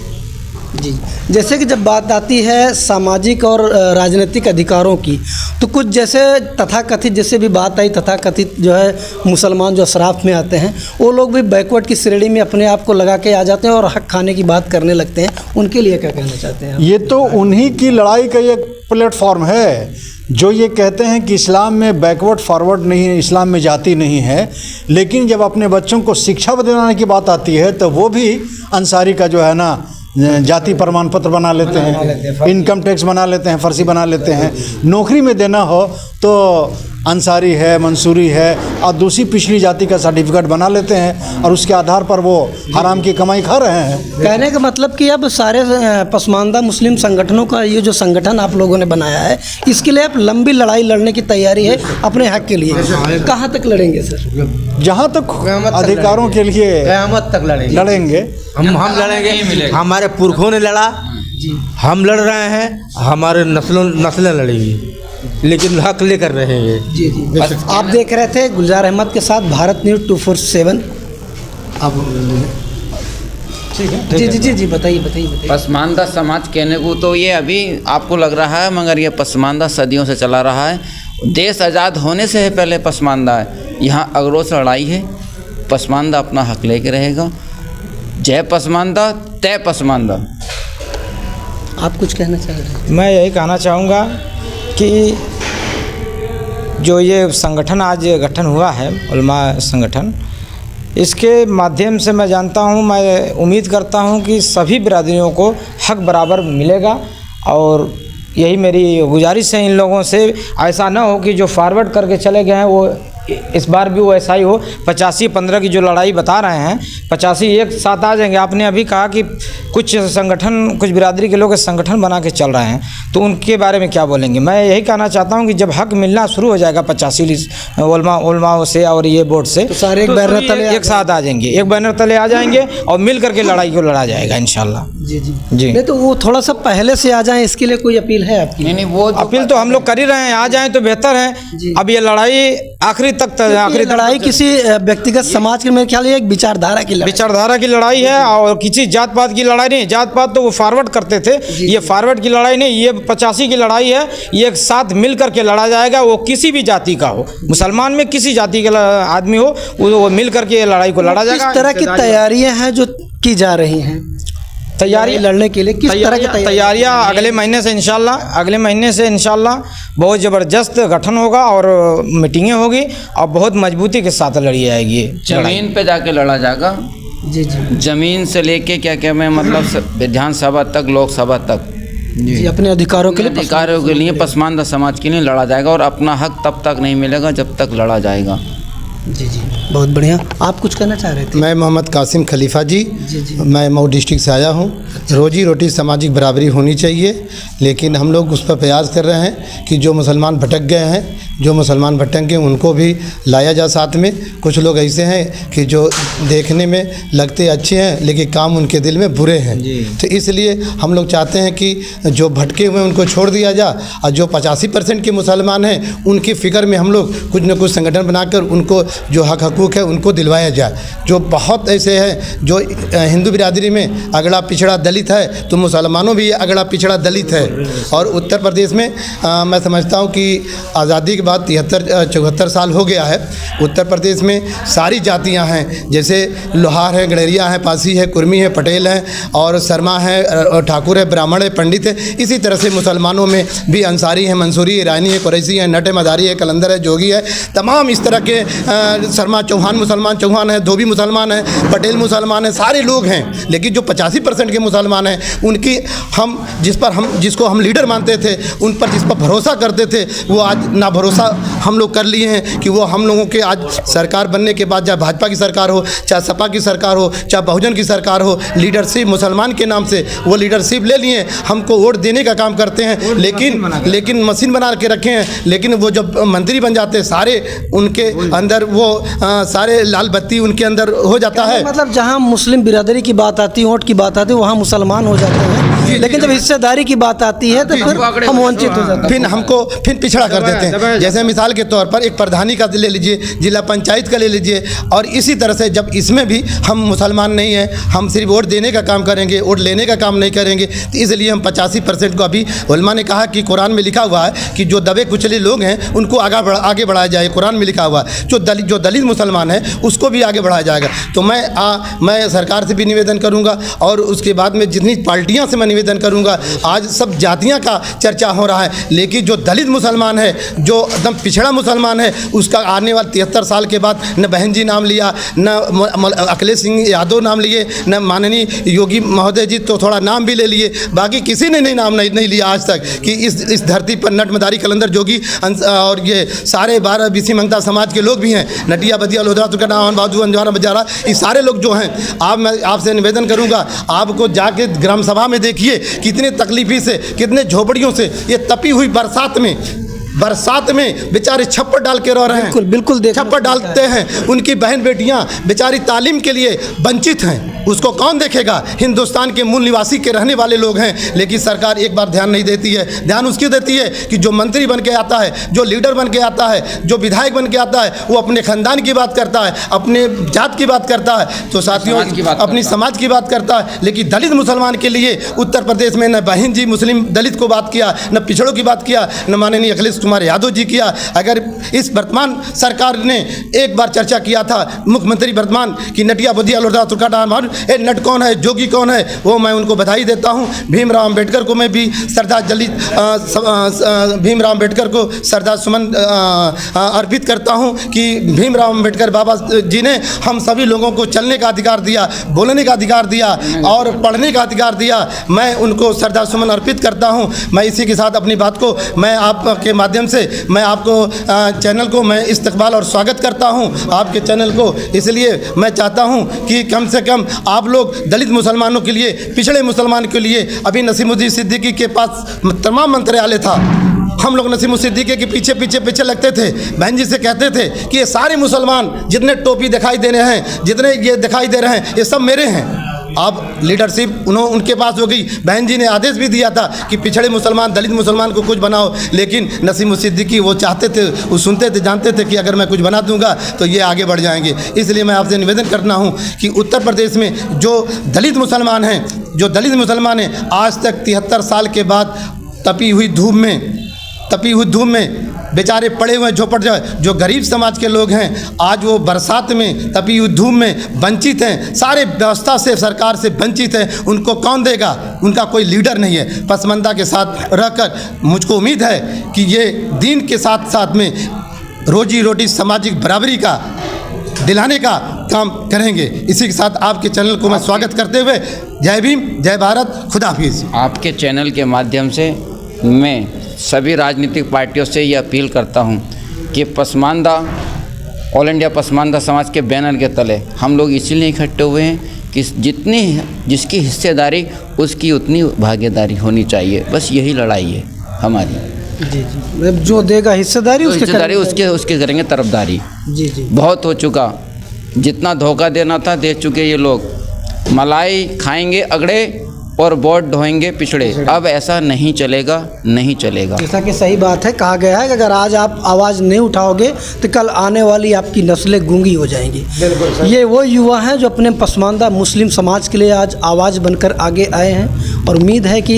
जी, जैसे कि जब बात आती है सामाजिक और राजनीतिक अधिकारों की, तो कुछ जैसे तथाकथित, जैसे भी बात आई तथाकथित जो है मुसलमान जो अशराफ में आते हैं, वो लोग भी बैकवर्ड की श्रेणी में अपने आप को लगा के आ जाते हैं और हक खाने की बात करने लगते हैं। उनके लिए क्या कहना चाहते हैं? ये तो उन्हीं की लड़ाई का एक प्लेटफॉर्म है जो ये कहते हैं कि इस्लाम में बैकवर्ड फॉरवर्ड नहीं है, इस्लाम में जाति नहीं है। लेकिन जब अपने बच्चों को शिक्षा दिलाने की बात आती है तो वो भी अंसारी का जो है ना जाति प्रमाण पत्र बना लेते हैं, इनकम टैक्स बना लेते हैं, फर्जी बना लेते हैं। नौकरी में देना हो तो अंसारी है, मंसूरी है और दूसरी पिछड़ी जाति का सर्टिफिकेट बना लेते हैं और उसके आधार पर वो हराम की कमाई खा रहे हैं। कहने का मतलब कि अब सारे पसमानदा मुस्लिम संगठनों का ये जो संगठन आप लोगों ने बनाया है, इसके लिए आप लंबी लड़ाई लड़ने की तैयारी है अपने हक के लिए। कहाँ तक लड़ेंगे सर? जहाँ तक अधिकारों के लिए क़यामत तक लड़ेंगे। हम लड़ेंगे, हमारे पुरखों ने लड़ा, हम लड़ रहे हैं, हमारे नस्लें लड़ेंगी, लेकिन हक लेकर रहेंगे। जी जी। आप देख रहे थे गुलजार अहमद के साथ भारत न्यूज़ 247। अब ठीक है, जी जी जी जी बताइए। पसमानदा समाज कहने को तो ये अभी आपको लग रहा है, मगर ये पसमानदा सदियों से चला रहा है। देश आज़ाद होने से पहले पसमानदा है। यहाँ अगरोस लड़ाई है, पसमानदा अपना हक लेके रहेगा। जय पसमानदा, तय पसमानदा। आप कुछ कहना चाह रहे हैं? मैं यही कहना चाहूँगा कि जो ये संगठन आज गठन हुआ है, उलमा संगठन, इसके माध्यम से मैं जानता हूँ, मैं उम्मीद करता हूँ कि सभी बिरादरियों को हक बराबर मिलेगा। और यही मेरी गुजारिश है इन लोगों से, ऐसा ना हो कि जो फॉरवर्ड करके चले गए हैं वो इस बार भी वो ऐसा ही हो। 85-15 की जो लड़ाई बता रहे हैं, 85 एक साथ आ जाएंगे। आपने अभी कहा कि कुछ संगठन, कुछ बिरादरी के लोग संगठन बना के चल रहे हैं, तो उनके बारे में क्या बोलेंगे? मैं यही कहना चाहता हूँ कि जब हक मिलना शुरू हो जाएगा 85 उलमा से और ये बोर्ड से, तो सारे एक बैनर तले एक साथ आ जाएंगे, एक बैनर तले आ जाएंगे और मिल करके लड़ाई को लड़ा जाएगा इंशाल्लाह। जी जी जी। नहीं तो वो थोड़ा सा पहले से आ जाएं, इसके लिए कोई अपील है आपकी? नहीं, वो अपील तो हम लोग कर ही रहे हैं, आ जाएं तो बेहतर है। अब ये लड़ाई आखिरी तक लड़ाई किसी व्यक्तिगत समाज के, मेरे ख्याल एक विचारधारा की लड़ाई है और किसी जात पात की लड़ाई नहीं। जात पात तो वो फॉरवर्ड करते थे, ये फॉरवर्ड की लड़ाई नहीं, ये 85 की लड़ाई है। ये एक साथ मिल करके लड़ा जाएगा, वो किसी भी जाति का हो, मुसलमान में किसी जाति का आदमी हो, वो मिल करके ये लड़ाई को लड़ा जाएगा। किस तरह की तैयारियां हैं जो की जा रही हैं तैयारी लड़ने के लिए? किस तरह की तैयारियां अगले महीने से इंशाल्लाह बहुत ज़बरदस्त गठन होगा और मीटिंगें होगी और बहुत मजबूती के साथ लड़ी जाएगी। जमीन पे जाके लड़ा जाएगा। जी जी। जमीन से लेके क्या मैं मतलब विधानसभा तक, लोकसभा तक जी, अपने अधिकारों के लिए पसमानदा समाज के लिए लड़ा जाएगा और अपना हक तब तक नहीं मिलेगा जब तक लड़ा जाएगा। जी जी, बहुत बढ़िया। आप कुछ कहना चाह रहे थे? मैं मोहम्मद कासिम खलीफा जी, मैं मऊ डिस्ट्रिक्ट से आया हूँ। रोजी रोटी सामाजिक बराबरी होनी चाहिए, लेकिन हम लोग उस पर प्रयास कर रहे हैं कि जो मुसलमान भटक गए हैं, जो मुसलमान भटक गए उनको भी लाया जा साथ में। कुछ लोग ऐसे हैं कि जो देखने में लगते अच्छे हैं लेकिन काम उनके दिल में बुरे हैं, तो इसलिए हम लोग चाहते हैं कि जो भटके हुए उनको छोड़ दिया जाए और जो 85% के मुसलमान हैं उनकी फ़िक्र में हम लोग कुछ न कुछ संगठन बनाकर उनको जो हक हकूक़ है उनको दिलवाया जाए। जो बहुत ऐसे हैं जो हिंदू बिरादरी में अगड़ा पिछड़ा दलित है, तो मुसलमानों भी अगड़ा पिछड़ा दलित है। और उत्तर प्रदेश में मैं समझता हूँ कि आज़ादी के बाद 73-74 साल हो गया है। उत्तर प्रदेश में सारी जातियाँ हैं, जैसे लोहार है, गड़ेरिया है, पासी है, कुर्मी है, पटेल है और शर्मा है, ठाकुर है, ब्राह्मण है, पंडित है। इसी तरह से मुसलमानों में भी अंसारी है, मंसूरी, ईरानी है, कुरैशी है, नट है, मदारी है, कलंदर है, जोगी है, तमाम इस तरह के शर्मा चौहान मुसलमान चौहान है, धोबी मुसलमान है, पटेल मुसलमान है, सारे लोग हैं। लेकिन जो 85% के मुसलमान हैं उनकी जिसको हम लीडर मानते थे, उन पर जिस पर भरोसा करते थे, वो आज ना भरोसा हम लोग कर लिए हैं कि वो हम लोगों के आज सरकार बनने के बाद, चाहे भाजपा की सरकार हो, चाहे सपा की सरकार हो, चाहे बहुजन की सरकार हो, लीडरशिप मुसलमान के नाम से वो लीडरशिप ले लिए, हमको वोट देने का काम करते हैं, लेकिन मशीन बना के रखे हैं। लेकिन वो जब मंत्री बन जाते हैं, सारे उनके अंदर वो सारे लाल बत्ती उनके अंदर हो जाता है। मतलब जहाँ मुस्लिम बिरादरी की बात आती है, वोट की बात आती है, वहाँ मुसलमान हो जाते हैं, लेकिन जब हिस्सेदारी की बात आती है तो फिर हम वंचित हो जाते हैं, फिर पिछड़ा कर देते हैं। जैसे मिसाल के तौर पर एक प्रधानी का ले लीजिए, जिला पंचायत का ले लीजिए, और इसी तरह से जब इसमें भी हम मुसलमान नहीं हैं, हम सिर्फ वोट देने का काम करेंगे, वोट लेने का काम नहीं करेंगे, तो इसलिए हम 85% को, अभी उलमा ने कहा कि कुरान में लिखा हुआ है कि जो दबे कुचले लोग हैं उनको आगे बढ़ाया जाए, कुरान में लिखा हुआ है। जो दलित मुसलमान है उसको भी आगे बढ़ाया जाएगा। तो मैं सरकार से भी निवेदन करूँगा और उसके बाद में जितनी पार्टियाँ से मैं निवेदन करूँगा। आज सब जातियाँ का चर्चा हो रहा है, लेकिन जो दलित मुसलमान है, जो एकदम पिछड़ा मुसलमान है, उसका आने वाले 73 साल के बाद न बहन जी नाम लिया, न अखिलेश सिंह यादव नाम लिए, न माननीय योगी महोदय जी तो थोड़ा नाम भी ले लिए, बाकी किसी ने नाम नहीं लिया आज तक कि इस धरती पर नट, मदारी, कलंदर, जोगी और ये सारे 12 BC मंगता समाज के लोग भी हैं, नटिया, बदिया, लोधरा, तुर्कना, बाजू, अंजवाना, बजारा, ये सारे लोग जो हैं। मैं आपसे निवेदन करूंगा, आपको जाके ग्राम सभा में देखिए कितने तकलीफी से, कितने झोपड़ियों से ये तपी हुई बरसात में बेचारे छप्पर डाल के रह रहे हैं। बिल्कुल छप्पर डालते हैं, उनकी बहन बेटियां बेचारी तालीम के लिए वंचित हैं, उसको कौन देखेगा? हिंदुस्तान के मूल निवासी के रहने वाले लोग हैं, लेकिन सरकार एक बार ध्यान नहीं देती है। ध्यान उसकी देती है कि जो मंत्री बन के आता है, जो लीडर बन के आता है, जो विधायक बन के आता है, वो अपने खानदान की बात करता है, अपने जात की बात करता है, तो साथियों अपनी समाज की बात करता है। लेकिन दलित मुसलमान के लिए उत्तर प्रदेश में न बहन जी मुस्लिम दलित को बात किया, न पिछड़ों की बात किया, न माननीय अखिलेश कुमार यादव जी किया। अगर इस वर्तमान सरकार ने एक बार चर्चा किया था, मुख्यमंत्री वर्तमान की नटिया, बदिया, लोधरा, तुर्कना, नट कौन है, जोगी कौन है, वो मैं उनको बधाई देता हूँ। भीमराव अंबेडकर को मैं भी भीमराव अंबेडकर को श्रद्धासुमन अर्पित करता हूँ कि भीमराव अंबेडकर बाबा जी ने हम सभी लोगों को चलने का अधिकार दिया, बोलने का अधिकार दिया और पढ़ने का अधिकार दिया। मैं उनको श्रद्धासुमन अर्पित करता हूँ। मैं इसी के साथ अपनी बात को मैं आपके माध्यम से मैं आपको चैनल को मैं इस्तकबाल और स्वागत करता हूँ, आपके चैनल को। इसलिए मैं चाहता हूँ कि कम से कम आप लोग दलित मुसलमानों के लिए, पिछड़े मुसलमान के लिए, अभी नसीमुद्दीन सिद्दीकी के पास तमाम मंत्रालय था, हम लोग नसीमुद्दीन सिद्दीकी के पीछे लगते थे, बहन जी से कहते थे कि ये सारे मुसलमान जितने टोपी दिखाई दे रहे हैं, जितने ये दिखाई दे रहे हैं, ये सब मेरे हैं। अब लीडरशिप उनके पास हो गई। बहन जी ने आदेश भी दिया था कि पिछड़े मुसलमान, दलित मुसलमान को कुछ बनाओ, लेकिन नसीमुद्दीन सिद्दीकी वो चाहते थे, वो सुनते थे, जानते थे कि अगर मैं कुछ बना दूंगा तो ये आगे बढ़ जाएंगे। इसलिए मैं आपसे निवेदन करना हूँ कि उत्तर प्रदेश में जो दलित मुसलमान हैं, आज तक 73 साल के बाद तपी हुई धूप में बेचारे पड़े हुए झोपड़ जो गरीब समाज के लोग हैं, आज वो बरसात में तपी हुई धूप में वंचित हैं, सारे व्यवस्था से, सरकार से वंचित हैं। उनको कौन देगा? उनका कोई लीडर नहीं है। पसमानदा के साथ रहकर मुझको उम्मीद है कि ये दीन के साथ साथ में रोजी रोटी, सामाजिक बराबरी का दिलाने का काम करेंगे। इसी के साथ आपके चैनल को मैं स्वागत करते हुए जय भीम, जय भारत, खुदा हाफिज। आपके चैनल के माध्यम से मैं सभी राजनीतिक पार्टियों से ये अपील करता हूँ कि पसमानदा, ऑल इंडिया पसमानदा समाज के बैनर के तले हम लोग इसीलिए इकट्ठे हुए हैं कि जिसकी हिस्सेदारी उसकी उतनी भागीदारी होनी चाहिए। बस यही लड़ाई है हमारी। जी, जो देगा हिस्सेदारी उसके करेंगे तरफदारी। जी, बहुत हो चुका, जितना धोखा देना था दे चुके ये लोग। मलाई खाएंगे अगड़े और वोट ढोएंगे पिछड़े। अब ऐसा नहीं चलेगा। जैसा कि सही बात है, कहा गया है कि अगर आज आप आवाज़ नहीं उठाओगे तो कल आने वाली आपकी नस्लें गूंगी हो जाएंगी। ये वो युवा हैं जो अपने पसमानदा मुस्लिम समाज के लिए आज आवाज़ बनकर आगे आए हैं, और उम्मीद है कि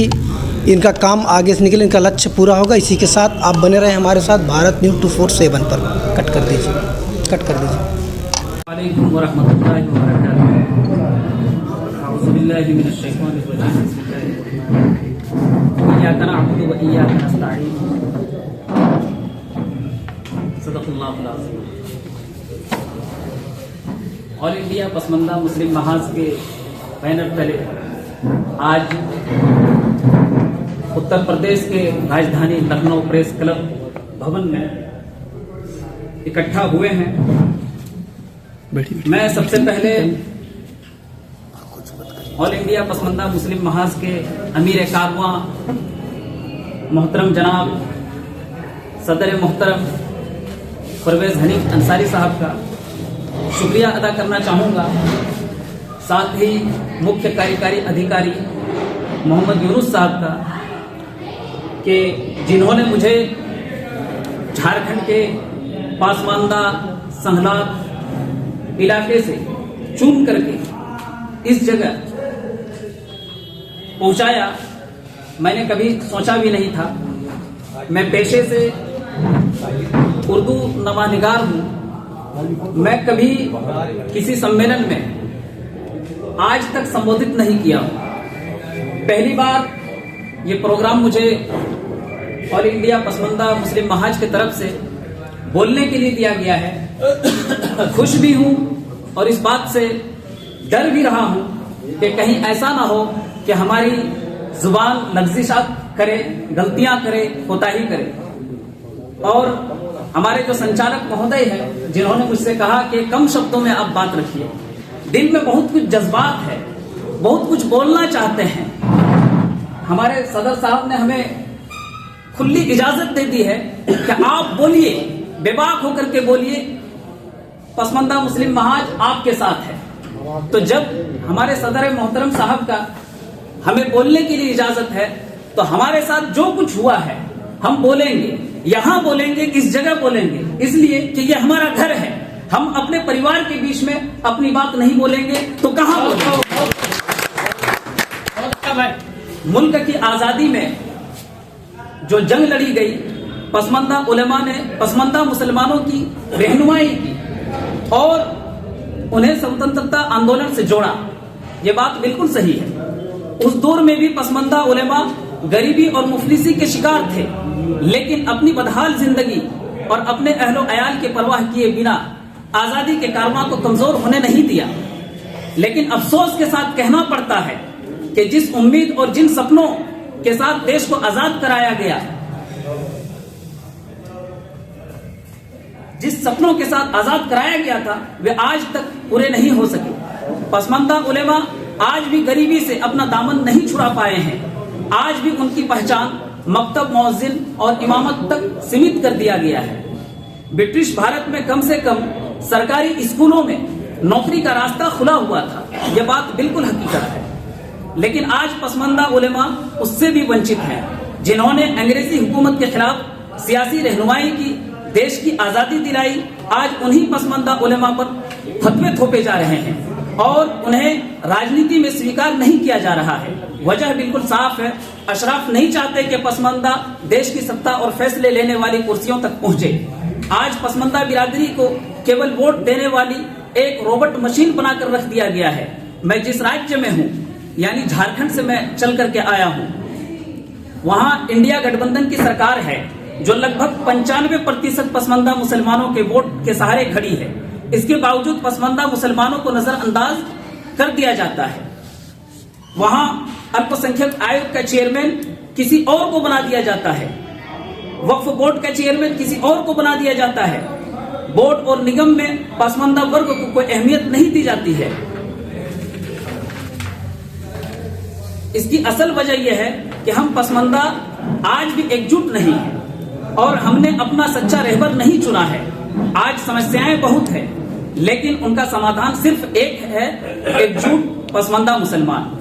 इनका काम आगे से निकले, इनका लक्ष्य पूरा होगा। इसी के साथ आप बने रहें हमारे साथ भारत न्यूज़ 247 पर। कट कर दीजिए। वालेकुम वरहमतुल्लाहि वबरकातुहू। ऑल इंडिया पसमानदा मुस्लिम महाज के बैनर तले आज उत्तर प्रदेश के राजधानी लखनऊ प्रेस क्लब भवन में इकट्ठा हुए हैं। मैं सबसे पहले ऑल इंडिया पसमानदा मुस्लिम महाज के अमीर कारवां मोहतरम जनाब सदर मोहतरम परवेज़ हनीफ अंसारी साहब का शुक्रिया अदा करना चाहूँगा। साथ ही मुख्य कार्यकारी अधिकारी मोहम्मद यूनुस साहब का, कि जिन्होंने मुझे झारखंड के पसमानदा संहलात इलाके से चुन करके इस जगह पहुंचाया। मैंने कभी सोचा भी नहीं था। मैं पेशे से उर्दू नवानिगार हूँ। मैं कभी किसी सम्मेलन में आज तक संबोधित नहीं किया। पहली बार ये प्रोग्राम मुझे ऑल इंडिया पसमानदा मुस्लिम महाज की तरफ से बोलने के लिए दिया गया है। खुश भी हूँ और इस बात से डर भी रहा हूँ कि कहीं ऐसा ना हो कि हमारी जुबान लफ्ज़िशात करे, गलतियां करे, कोताही करे। और हमारे जो संचालक महोदय हैं, जिन्होंने मुझसे कहा कि कम शब्दों में आप बात रखिए। दिल में बहुत कुछ जज्बात है, बहुत कुछ बोलना चाहते हैं। हमारे सदर साहब ने हमें खुली इजाजत दे दी है कि आप बोलिए, बेबाक होकर के बोलिए, पसमानदा मुस्लिम महाज आपके साथ है। तो जब हमारे सदर मोहतरम साहब का हमें बोलने के लिए इजाजत है, तो हमारे साथ जो कुछ हुआ है हम बोलेंगे, यहाँ बोलेंगे, इस जगह बोलेंगे, इसलिए कि ये हमारा घर है। हम अपने परिवार के बीच में अपनी बात नहीं बोलेंगे तो कहाँ बोलेंगे? मुल्क की आजादी में जो जंग लड़ी गई, पसमानदा उलेमा ने पसमानदा मुसलमानों की रहनुमाई की और उन्हें स्वतंत्रता आंदोलन से जोड़ा। ये बात बिल्कुल सही है। उस दौर में भी पसमानदा उलेमा गरीबी और मुफलिसी के शिकार थे, लेकिन अपनी बदहाल जिंदगी और अपने अहलो अयाल के परवाह किए बिना आजादी के कारवां को कमजोर होने नहीं दिया। लेकिन अफसोस के साथ कहना पड़ता है कि जिस उम्मीद और जिन सपनों के साथ देश को आजाद कराया गया, जिस सपनों के साथ आजाद कराया गया था, वे आज तक पूरे नहीं हो सके। पसमानदा उलेमा आज भी गरीबी से अपना दामन नहीं छुड़ा पाए हैं। आज भी उनकी पहचान मकतब, मुअज्जिन और इमामत तक सीमित कर दिया गया है। ब्रिटिश भारत में कम से कम सरकारी स्कूलों में नौकरी का रास्ता खुला हुआ था, यह बात बिल्कुल हकीकत है। लेकिन आज पसमानदा उलेमा उससे भी वंचित हैं, जिन्होंने अंग्रेजी हुकूमत के खिलाफ सियासी रहनुमाई की, देश की आजादी दिलाई। आज उन्हीं पसमानदा उलेमा पर फतवे थोपे जा रहे हैं और उन्हें राजनीति में स्वीकार नहीं किया जा रहा है। वजह बिल्कुल साफ है, अशराफ नहीं चाहते कि पसमानदा देश की सत्ता और फैसले लेने वाली कुर्सियों तक पहुंचे। आज पसमानदा बिरादरी को केवल वोट देने वाली एक रोबोट मशीन बनाकर रख दिया गया है। मैं जिस राज्य में हूँ, यानी झारखंड से मैं चल करके आया हूँ, वहाँ इंडिया गठबंधन की सरकार है जो लगभग 95% पसमानदा मुसलमानों के वोट के सहारे खड़ी है। इसके बावजूद पसमानदा मुसलमानों को नजरअंदाज कर दिया जाता है। वहाँ अल्पसंख्यक आयोग का चेयरमैन किसी और को बना दिया जाता है, वक्फ बोर्ड का चेयरमैन किसी और को बना दिया जाता है। बोर्ड और निगम में पसमानदा वर्ग को कोई अहमियत नहीं दी जाती है। इसकी असल वजह यह है कि हम पसमानदा आज भी एकजुट नहीं है और हमने अपना सच्चा रहबर नहीं चुना है। आज समस्याएं बहुत है, लेकिन उनका समाधान सिर्फ एक है, एकजुट पसमानदा मुसलमान।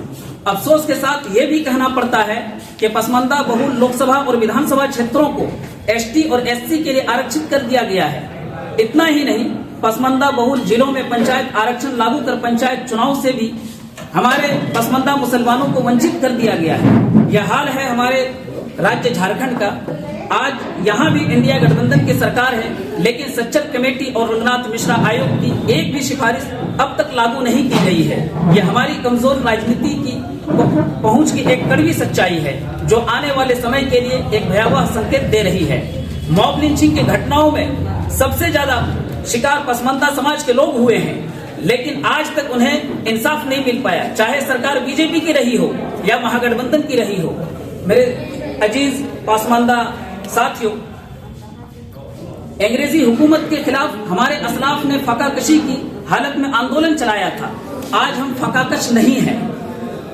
अफसोस के साथ ये भी कहना पड़ता है कि पसमानदा बहुल लोकसभा और विधानसभा क्षेत्रों को एसटी और एससी के लिए आरक्षित कर दिया गया है। इतना ही नहीं, पसमानदा बहुल जिलों में पंचायत आरक्षण लागू कर पंचायत चुनाव से भी हमारे पसमानदा मुसलमानों को वंचित कर दिया गया है। यह हाल है हमारे राज्य झारखंड का। आज यहाँ भी इंडिया गठबंधन की सरकार है, लेकिन सच्चर कमेटी और रंगनाथ मिश्रा आयोग की एक भी सिफारिश अब तक लागू नहीं की गई है। यह हमारी कमजोर राजनीति की पहुंच की एक कड़वी सच्चाई है, जो आने वाले समय के लिए एक भयावह संकेत दे रही है। मॉब लिंचिंग की घटनाओं में सबसे ज्यादा शिकार पसमानदा समाज के लोग हुए हैं, लेकिन आज तक उन्हें इंसाफ नहीं मिल पाया, चाहे सरकार बीजेपी की रही हो या महागठबंधन की रही हो। मेरे अजीज पसमानदा साथियों, अंग्रेजी हुकूमत के खिलाफ हमारे असलाफ ने फकाकशी की हालत में आंदोलन चलाया था। आज हम फकाकश नहीं हैं।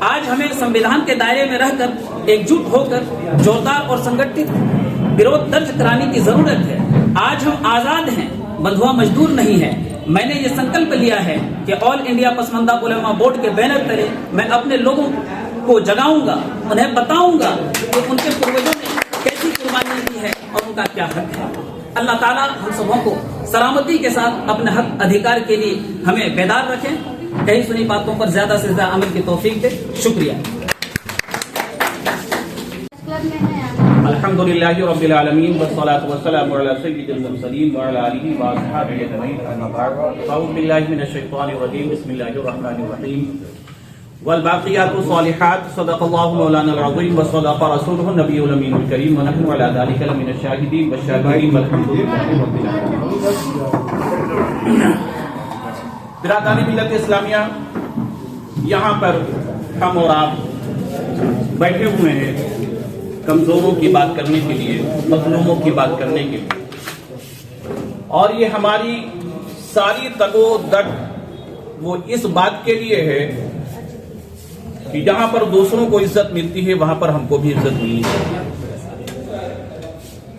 आज हमें संविधान के दायरे में रहकर एकजुट होकर जोरदार और संगठित विरोध दर्ज कराने की जरूरत है। आज हम आजाद हैं, बंधुआ मजदूर नहीं है। मैंने ये संकल्प लिया है कि ऑल इंडिया पसमानदा उलेमा बोर्ड के बैनर तले मैं अपने लोगों को जगाऊंगा, उन्हें बताऊंगा कि उनके पूर्वजों ने कैसी कुर्बानी दी है और उनका क्या हक है। अल्लाह ताला हम सबों को सलामती के साथ अपने हक अधिकार के लिए हमें बेदार रखें। कहीं सुनी बातों पर ज्यादा से ज्यादा अमल की तौफीक दे। शुक्रिया। अल्हम्दुलिल्लाहि रब्बिल आलमीन वस्सलातु वस्सलामु अला सय्यिदिल मुरसलीन व अला आलिहि व अस्हाबिहि अजमईन। अम्मा बाद, अऊज़ु बिल्लाहि मिनश शैतानिर रजीम। बिस्मिल्लाहिर रहमानिर रहीम। वल बाक़ियातु सॉलिहात सदक़ल्लाहु मौलाना अज़ीम व सदक़ रसूलुहुन नबियुल अमीनुल करीम व नहनु अला ज़ालिका लमिनश शाहिदीन व शाकिरीन वल्हम्दुलिल्लाहि रब्बिल आलमीन। बिरादरान मिल्लत इस्लामिया, यहाँ पर हम और आप बैठे हुए हैं कमजोरों की बात करने के लिए, मजलूमों की बात करने के लिए, और ये हमारी सारी तगोदर वो इस बात के लिए है कि जहां पर दूसरों को इज्जत मिलती है वहां पर हमको भी इज्जत मिलनी चाहिए।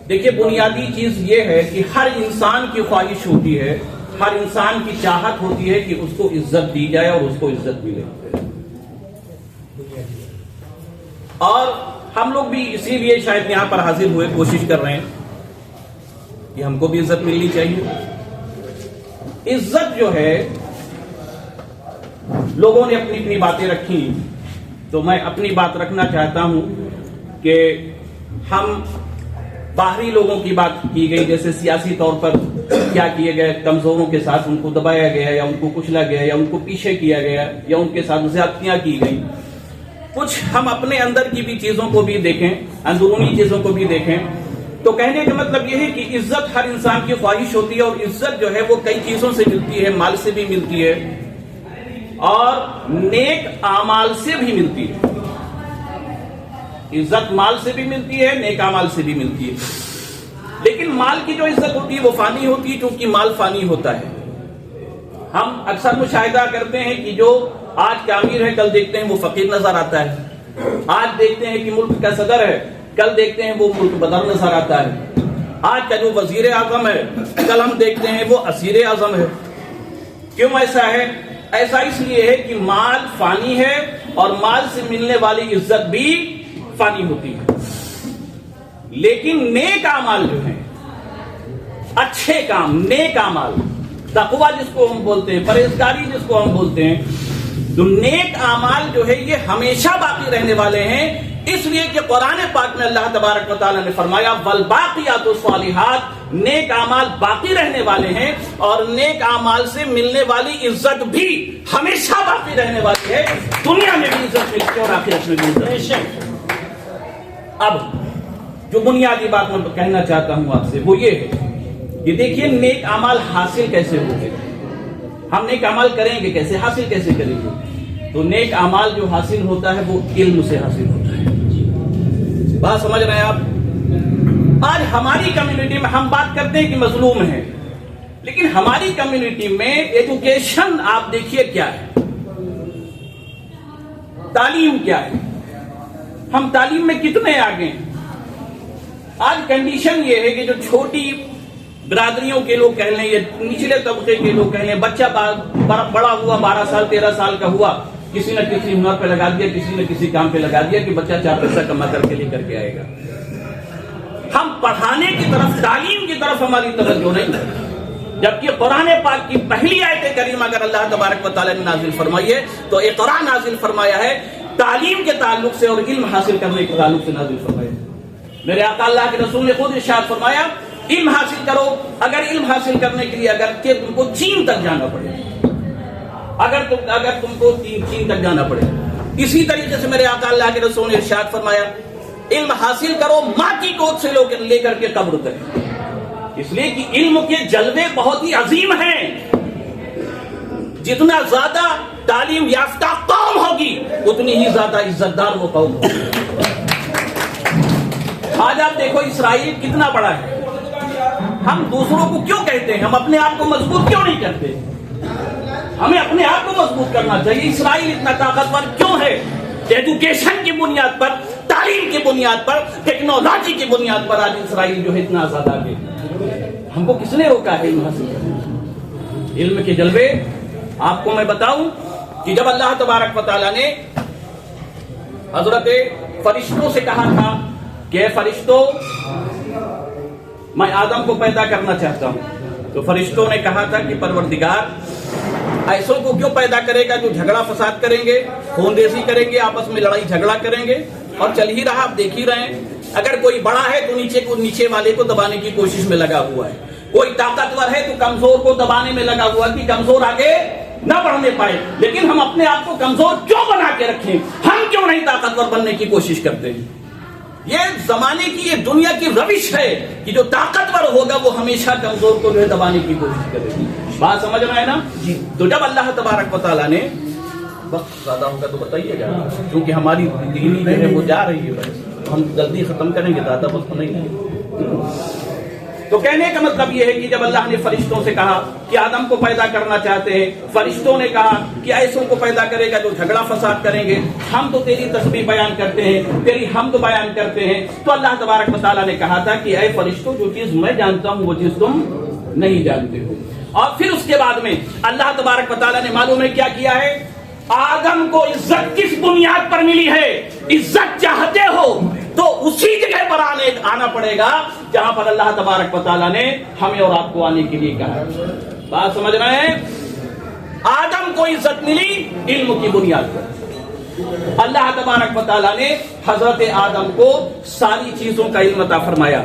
देखिए, बुनियादी चीज ये है कि हर इंसान की ख्वाहिश होती है, हर इंसान की चाहत होती है कि उसको इज्जत दी जाए और उसको इज्जत मिले। और हम लोग भी इसीलिए शायद यहां पर हाजिर हुए, कोशिश कर रहे हैं कि हमको भी इज्जत मिलनी चाहिए। इज्जत जो है, लोगों ने अपनी अपनी बातें रखी, तो मैं अपनी बात रखना चाहता हूं कि हम बाहरी लोगों की बात की गई, जैसे सियासी तौर पर क्या किए गए, कमजोरों के साथ उनको दबाया गया या उनको कुचला गया या उनको पीछे किया गया या उनके साथ ज्यादतियां की गई। कुछ हम अपने अंदर की भी चीजों को भी देखें, अंदरूनी चीजों को भी देखें। तो कहने का मतलब यह है कि इज्जत हर इंसान की ख्वाहिश होती है, और इज्जत जो है वो कई चीजों से मिलती है, माल से भी मिलती है और नेक आमाल से भी मिलती है। इज्जत माल से भी मिलती है, नेक आमाल से भी मिलती है। लेकिन माल की जो इज्जत होती है वो फानी होती है, क्योंकि माल फानी होता है। हम अक्सर मुशाहिदा करते हैं कि जो आज का अमीर है कल देखते हैं वो फकीर नजर आता है, आज देखते हैं कि मुल्क का सदर है कल देखते हैं वो मुल्क बदर नजर आता है, आज का जो वजीर आजम है कल हम देखते हैं वो असीर आजम है। क्यों ऐसा है? ऐसा इसलिए है कि माल फानी है और माल से मिलने वाली इज्जत भी फानी होती है। लेकिन नेक अमाल जो है, अच्छे काम, नेक अमाल, तकवा जिसको हम बोलते हैं, परहेजगारी जिसको हम बोलते हैं, तो नेक अमाल जो है ये हमेशा बाकी रहने वाले हैं। इसलिए कि कुरान पाक में अल्लाह तबारक व तआला ने फरमाया वल बाक़ियातुस सालिहात, नेक अमाल बाकी रहने वाले हैं और नेक अमाल से मिलने वाली इज्जत भी हमेशा बाकी रहने वाली है। दुनिया में भी इज्जत मिलती है और आखिरत में भी इज्जत। अब जो बुनियादी बात मैं कहना चाहता हूं आपसे वो ये है कि देखिए नेक अमाल हासिल कैसे होंगे, हम नेक अमाल करेंगे कैसे, हासिल कैसे करेंगे? तो नेक अमाल जो हासिल होता है वो इल्म से हासिल होता है। बात समझ रहे हैं आप? आज हमारी कम्युनिटी में हम बात करते हैं कि मजलूम है, लेकिन हमारी कम्युनिटी में एजुकेशन आप देखिए क्या है, तालीम क्या है, हम तालीम में कितने आगे हैं। आज कंडीशन ये है कि जो छोटी बिरादरियों के लोग कह लें या निचले तबके के लोग कह लें, बच्चा बड़ा हुआ 12 साल 13 साल का हुआ, किसी न किसी हुनर पे लगा दिया, किसी न किसी काम पे लगा दिया कि बच्चा 4 पैसा कमा करके लेकर के आएगा। हम पढ़ाने की तरफ, तालीम की तरफ हमारी तवज्जो नहीं है। जबकि कुरान पाक की पहली आयत करीमा अगर अल्लाह तबारक व तआला ने नाजिल फरमाई है तो इक़रा नाजिल फरमाया है तालीम के ताल्लुक से और इल्म हासिल करने के ताल्लुक से नाजिल फरमाया। मेरे आका अल्लाह के रसूल ने खुद इरशाद फरमाया इल्म हासिल करो। अगर इल्म हासिल करने के लिए अगर के तुमको चीन तक जाना पड़े, अगर तुमको चीन तक जाना पड़े, इसी तरीके से मेरे आका अल्लाह के रसूल ने इरशाद फरमाया इल्म हासिल करो माँ की गोद से लेकर के कब्र तक। इसलिए कि इल्म के जलवे बहुत ही अजीम हैं। जितना ज्यादा तालीम याफ्ता कौम होगी उतनी ही ज्यादा इज्जतदार वो कौम होगी। आज आप देखो इसराइल कितना बड़ा है, हम दूसरों को क्यों कहते हैं, हम अपने आप को मजबूत क्यों नहीं करते? हमें अपने आप को मजबूत करना चाहिए। इसराइल इतना ताकतवर क्यों है? एजुकेशन की बुनियाद पर, तालीम की बुनियाद पर, टेक्नोलॉजी की बुनियाद पर आज इसराइल जो है इतना आजाद आगे। हमको किसने रोका है इल्म हासिल करने? इल्म के जलवे आपको मैं बताऊं कि जब अल्लाह तबारक व तआला ने हजरत फरिश्तों से कहा था कि फरिश्तों मैं आदम को पैदा करना चाहता हूं, तो फरिश्तों ने कहा था कि परवरदिगार ऐसों को क्यों पैदा करेगा जो झगड़ा फसाद करेंगे, खूनरेजी करेंगे, आपस में लड़ाई झगड़ा करेंगे। और चल ही रहा, आप देख ही रहे हैं। अगर कोई बड़ा है तो नीचे वाले को दबाने की कोशिश में लगा हुआ है, कोई ताकतवर है तो कमजोर को दबाने में लगा हुआ कि कमजोर आगे न बढ़ने पाए। लेकिन हम अपने आप को कमजोर क्यों बना के रखें? हम क्यों नहीं ताकतवर बनने की कोशिश करते हैं? ये जमाने की, ये दुनिया की रविश है कि जो ताकतवर होगा वो हमेशा कमजोर को जो है दबाने की कोशिश करेगी। बात समझ रहे हैं ना जी? तो जब अल्लाह तबारक व तआला ने, वक्त ज्यादा होगा तो बताइएगा क्योंकि हमारी दीनी जो है वो जा रही है, बस हम जल्दी खत्म करेंगे, ज्यादा वक्त नहीं। तो कहने का मतलब यह है कि जब अल्लाह ने फरिश्तों से कहा कि आदम को पैदा करना चाहते हैं, फरिश्तों ने कहा कि ऐसों को पैदा करेगा जो झगड़ा फसाद करेंगे, हम तो तेरी तस्बीह बयान करते हैं, तेरी हम्द बयान करते हैं। तो अल्लाह तबारक व तआला ने कहा था कि ऐ फरिश्तों, जो चीज मैं जानता हूं वो चीज तुम नहीं जानते हो। और फिर उसके बाद में अल्लाह तबारक व तआला ने मालूम है क्या किया है? आदम को इज्जत किस बुनियाद पर मिली है? इज्जत चाहते हो तो उसी जगह पर आना पड़ेगा जहां पर अल्लाह तबारक व तआला ने हमें और आपको आने के लिए कहा। बात समझ रहे हैं? आदम को इज्जत मिली इल्म की बुनियाद पर। अल्लाह तबारक व तआला ने हजरत आदम को सारी चीजों का इल्म अता फरमाया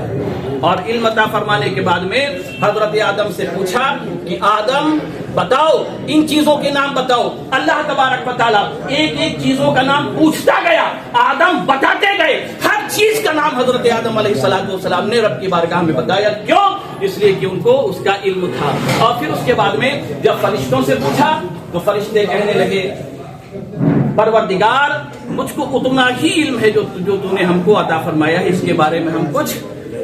और इल्म अता फरमाने के बाद में हजरत आदम से पूछा कि आदम बताओ, इन चीजों के नाम बताओ। अल्लाह तबारक व तआला एक एक चीजों का नाम पूछता गया, आदम बताते गए। हर चीज का नाम हजरत आदम अलैहिस्सलाम ने रब की बारगाह में बताया। क्यों? इसलिए कि उनको उसका इल्म था। और फिर उसके बाद में जब फरिश्तों से पूछा तो फरिश्ते कहने लगे परवरदिगार, मुझको उतना ही इल्म है जो तूने हमको अता फरमाया है, इसके बारे में हम कुछ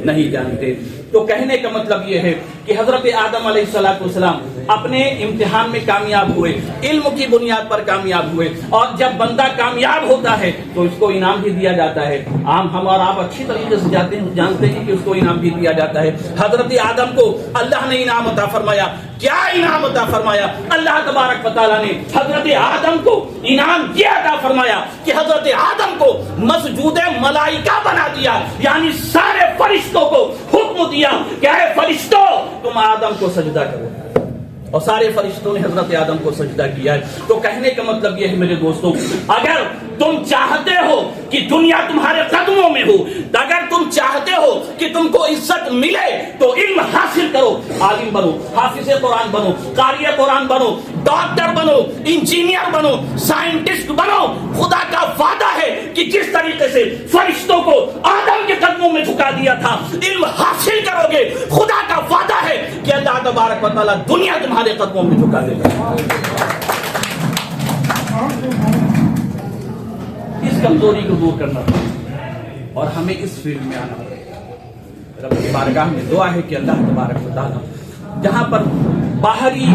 नहीं जानते। तो कहने का मतलब ये है कि हजरत आदम अलैहिस्सलाम अपने इम्तिहान में कामयाब हुए, इल्म की बुनियाद पर कामयाब हुए, और जब बंदा कामयाब होता है तो इसको इनाम भी दिया जाता है। हम और आप अच्छी तरीके से जानते हैं कि उसको इनाम भी दिया जाता है। हजरत आदम को अल्लाह ने इनाम अता फरमाया। क्या इनाम अता फरमाया? अल्लाह तबारक व तआला ने हजरत आदम को इनाम ये अता फरमाया कि हजरत आदम को मसजूद मलाइका बना दिया, यानी सारे फरिश्तों को हुक्म दिया कि ऐ फरिश्तों तुम आदम को सजदा करो, और सारे फरिश्तों ने हजरत आदम को सजदा किया है। तो कहने का मतलब यह है मेरे दोस्तों, अगर तुम चाहते हो कि दुनिया तुम्हारे कदमों में हो, अगर तुम चाहते हो कि तुमको इज्जत मिले, तो इल्म हासिल करो, आलिम बनो, हाफिज़े कुरान बनो, कारी कुरान बनो, डॉक्टर बनो, इंजीनियर बनो, साइंटिस्ट बनो। खुदा का वादा है कि जिस तरीके से फरिश्तों को आदम के कदमों में झुका दिया था, इल्म हासिल करोगे, खुदा का वादा है कि अल्लाह तबारक व तआला दुनिया तुम्हारे कदमों में झुका देगा। इस कमजोरी को दूर करना और हमें इस फील्ड में आना पड़ेगा। रब की बारगाह में दुआ है कि अल्लाह तबारक व तआला जहां पर बाहरी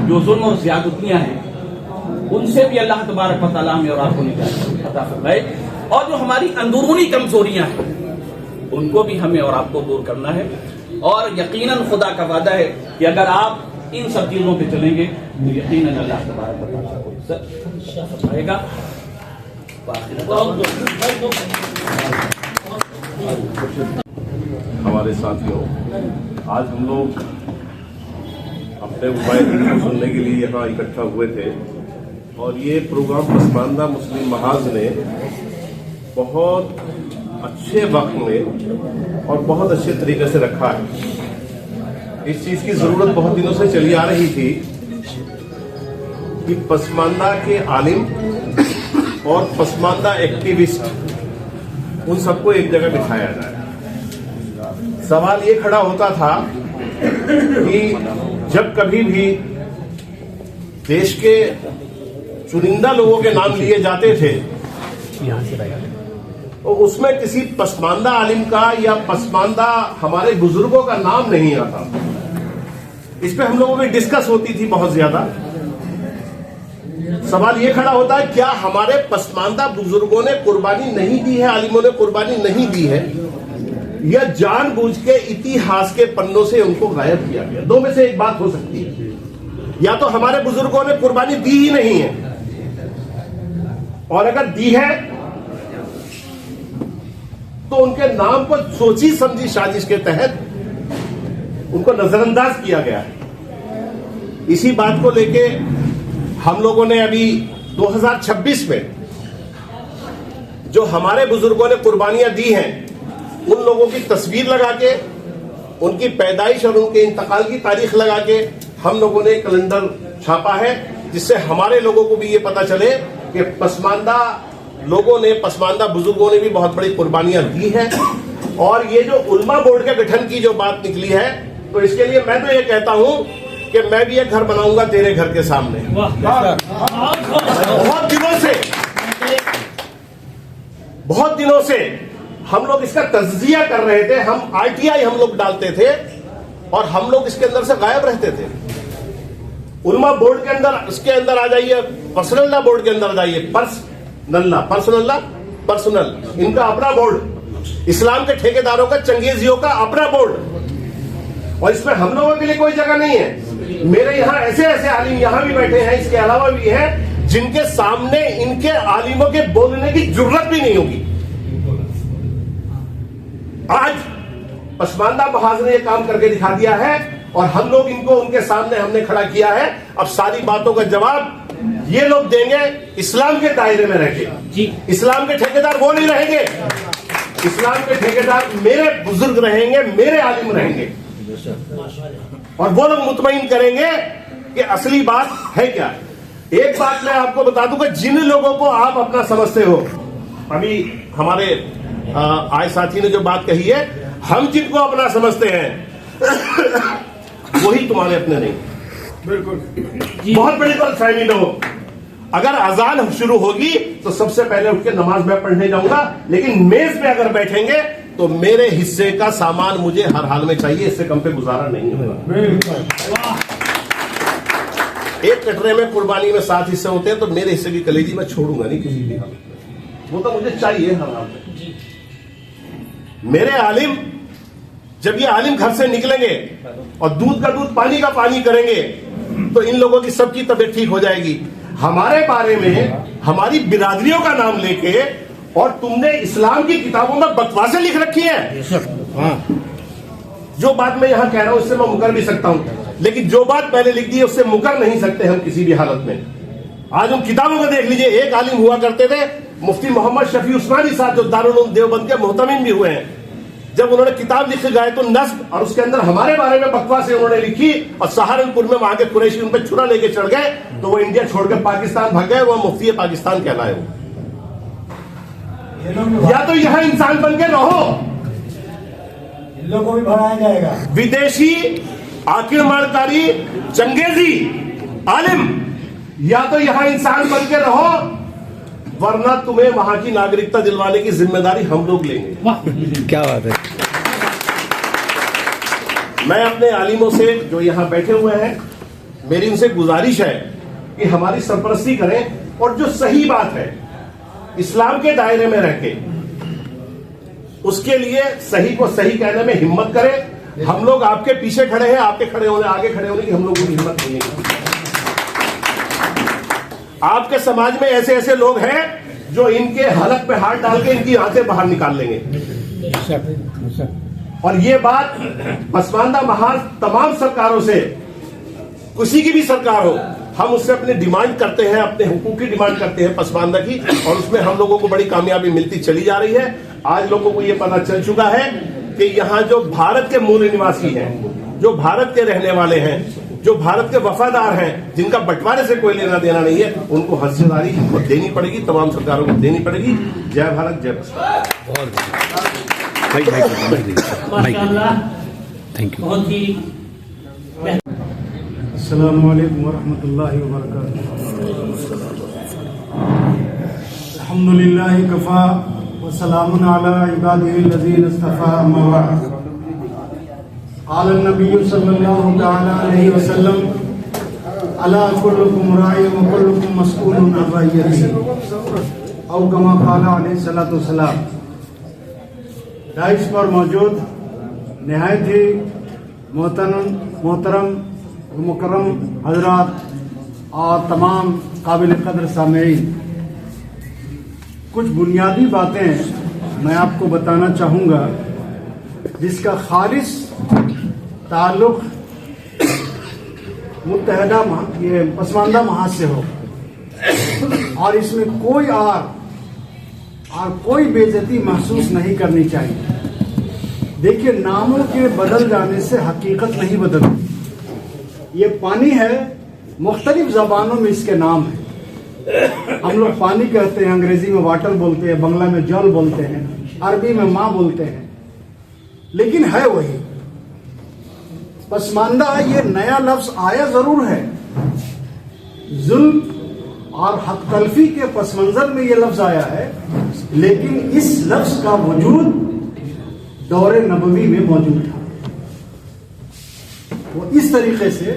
जो जुल्म और ज़्यादतियां हैं उनसे भी अल्लाह तबारक व तआला हमें और आपको निजात अता फरमाए, और जो हमारी अंदरूनी कमजोरियां हैं उनको भी हमें और आपको दूर करना है। और यकीनन खुदा का वादा है कि अगर आप इन सब चीजों पे चलेंगे तो यकीनन अल्लाह तबारक व तआला को इज्जत फरमाएगा। हमारे साथियों, आज हम लोग अपने मुबाइल सुनने के लिए यहाँ इकट्ठा हुए थे, और ये प्रोग्राम पसमानदा मुस्लिम महाज ने बहुत अच्छे वक्त में और बहुत अच्छे तरीके से रखा है। इस चीज की जरूरत बहुत दिनों से चली आ रही थी कि पसमानदा के आलिम और पसमानदा एक्टिविस्ट उन सबको एक जगह बिठाया जाए। सवाल ये खड़ा होता था कि जब कभी भी देश के चुनिंदा लोगों के नाम लिए जाते थे तो उसमें किसी पसमानदा आलिम का या पसमानदा हमारे बुजुर्गों का नाम नहीं आता। इस पे हम लोगों में डिस्कस होती थी बहुत ज्यादा। सवाल ये खड़ा होता है, क्या हमारे पसमानदा बुजुर्गों ने कुर्बानी नहीं दी है, आलिमों ने कुर्बानी नहीं दी है, या जानबूझ के इतिहास के पन्नों से उनको गायब किया गया? दो में से एक बात हो सकती है। या तो हमारे बुजुर्गों ने कुर्बानी दी ही नहीं है, और अगर दी है तो उनके नाम को सोची समझी साजिश के तहत उनको नजरअंदाज किया गया है। इसी बात को लेके हम लोगों ने अभी 2026 में जो हमारे बुजुर्गों ने कुर्बानियां दी हैं उन लोगों की तस्वीर लगा के, उनकी पैदाइश और उनके इंतकाल की तारीख लगा के हम लोगों ने कैलेंडर छापा है, जिससे हमारे लोगों को भी ये पता चले कि पसमानदा लोगों ने, पसमानदा बुजुर्गों ने भी बहुत बड़ी कुर्बानियां दी हैं। और ये जो उलमा बोर्ड के गठन की जो बात निकली है, तो इसके लिए मैं तो ये कहता हूं कि मैं भी एक घर बनाऊंगा तेरे घर के सामने। बहुत दिनों से हम लोग इसका तज्जिया कर रहे थे, हम आरटीआई हम लोग डालते थे और हम लोग इसके अंदर से गायब रहते थे। उलमा बोर्ड के अंदर, इसके अंदर आ जाइए, पर्सनल बोर्ड के अंदर आ जाइए, पर्सनल इनका अपना बोर्ड, इस्लाम के ठेकेदारों का, चंगेजियों का अपना बोर्ड, और इसमें हम लोगों के लिए कोई जगह नहीं है। मेरे यहाँ ऐसे ऐसे आलिम यहाँ भी बैठे हैं, इसके अलावा भी हैं, जिनके सामने इनके आलिमों के बोलने की जरूरत भी नहीं होगी। आज पसमानदा महाज ने यह काम करके दिखा दिया है और हम लोग इनको उनके सामने हमने खड़ा किया है। अब सारी बातों का जवाब ये लोग देंगे इस्लाम के दायरे में रहेंगे। इस्लाम के ठेकेदार वो नहीं रहेंगे, इस्लाम के ठेकेदार मेरे बुजुर्ग रहेंगे, मेरे आलिम रहेंगे, और वो लोग मुतमईन करेंगे कि असली बात है क्या। एक बात मैं आपको बता दूं कि जिन लोगों को आप अपना समझते हो, अभी हमारे आए साथी ने जो बात कही है, हम जिनको अपना समझते हैं वही तुम्हारे अपने नहीं। बिल्कुल, बहुत बड़ी गलतफहमी न हो। अगर अजान शुरू होगी तो सबसे पहले उठ के नमाज मैं पढ़ने जाऊंगा, लेकिन मेज पे अगर बैठेंगे तो मेरे हिस्से का सामान मुझे हर हाल में चाहिए, इससे कम पे गुजारा नहीं होगा। एक कटरे में कुर्बानी में 7 हिस्से होते हैं, तो मेरे हिस्से की कलेजी मैं छोड़ूंगा नहीं किसी भी हालत में, वो तो मुझे चाहिए हर हाल में। मेरे आलिम, जब ये आलिम घर से निकलेंगे और दूध का दूध पानी का पानी करेंगे, तो इन लोगों की सबकी तबीयत ठीक हो जाएगी। हमारे बारे में हमारी बिरादरियों का नाम लेके, और तुमने इस्लाम की किताबों में बकवासें लिख रखी है। जो बात मैं यहां कह रहा हूं उससे मैं मुकर भी सकता हूं, लेकिन जो बात पहले लिख दी है उससे मुकर नहीं सकते हम किसी भी हालत में। आज उन किताबों को देख लीजिए, एक आलिम हुआ करते थे मुफ्ती मोहम्मद शफी उस्मानी साहब, जो दारुल उलूम देवबंद के मोहतमिम भी हुए हैं। जब उन्होंने किताब लिख गए तो नस्ब, और उसके अंदर हमारे बारे में बकवासें उन्होंने लिखी, और सहारनपुर में वहां के कुरैशी उन पर छुरा लेके चढ़ गए, तो वो इंडिया छोड़कर पाकिस्तान भाग गए, वो मुफ्ती पाकिस्तान कहलाए। या तो यहां इंसान बन के रहो, इन लोगों को भी भगाया जाएगा। विदेशी आक्रमणकारी चंगेजी आलिम, या तो यहां इंसान बन के रहो, वरना तुम्हें वहां की नागरिकता दिलवाने की जिम्मेदारी हम लोग लेंगे। क्या बात है। मैं अपने आलिमों से जो यहां बैठे हुए हैं, मेरी उनसे गुजारिश है कि हमारी सरपरस्ती करें, और जो सही बात है इस्लाम के दायरे में रहके उसके लिए सही को सही कहने में हिम्मत करें। हम लोग आपके पीछे खड़े हैं, आपके खड़े होने, आगे खड़े होने की हम लोगों की हिम्मत नहीं है। आपके समाज में ऐसे ऐसे लोग हैं जो इनके हलक पे हाथ डाल के इनकी आंखें बाहर निकाल लेंगे। और ये बात पसमानदा महाज तमाम सरकारों से, किसी की भी सरकार हो, हम उससे अपने डिमांड करते हैं, अपने हुकूक की डिमांड करते हैं पसमानदा की, और उसमें हम लोगों को बड़ी कामयाबी मिलती चली जा रही है। आज लोगों को ये पता चल चुका है कि यहाँ जो भारत के मूल निवासी हैं, जो भारत के रहने वाले हैं, जो भारत के वफादार हैं, जिनका बंटवारे से कोई लेना देना नहीं है, उनको हिस्सेदारी इनको देनी पड़ेगी, तमाम सरकारों को देनी पड़ेगी। जय भारत, जय थैंक यू। अस्सलाम वालेकुम वरहमतुल्लाहि वबरकातुहू। अल्हम्दुलिल्लाहि कफ़ा व सलामुन अला इबादिहिल्लज़ीना इस्तफ़ा, अम्मा बअद। क़ाल नबी सल्लल्लाहु तआला अलैहि वसल्लम, अला कुल्लुकुम राइन व कुल्लुकुम मस्ऊलुन अन रइयतिही, औ कमा क़ाल अलैहि सल्लतु वस्सलाम। डाइस पर मौजूद नहायत ही मोहतरम मुकर्रम हजरात और तमाम काबिल कदर सामेईन, कुछ बुनियादी बातें मैं आपको बताना चाहूँगा जिसका खालिस ताल्लुक़ मुत्तहदा ये पसमानदा महाज से हो, और इसमें कोई और कोई बेइज्जती महसूस नहीं करनी चाहिए। देखिए, नामों के बदल जाने से हकीकत नहीं बदलती। ये पानी है, मुख्तलिफ ज़बानों में इसके नाम है। हम लोग पानी कहते हैं, अंग्रेजी में वाटर बोलते हैं, बंगला में जल बोलते हैं, अरबी में माँ बोलते हैं, लेकिन है वही पसमानदा। ये नया लफ्ज आया जरूर है, जुल्म और हक तलफी के पस मंजर में ये लफ्ज आया है, लेकिन इस लफ्ज का वजूद दौरे नबवी में मौजूद था। वो इस तरीके से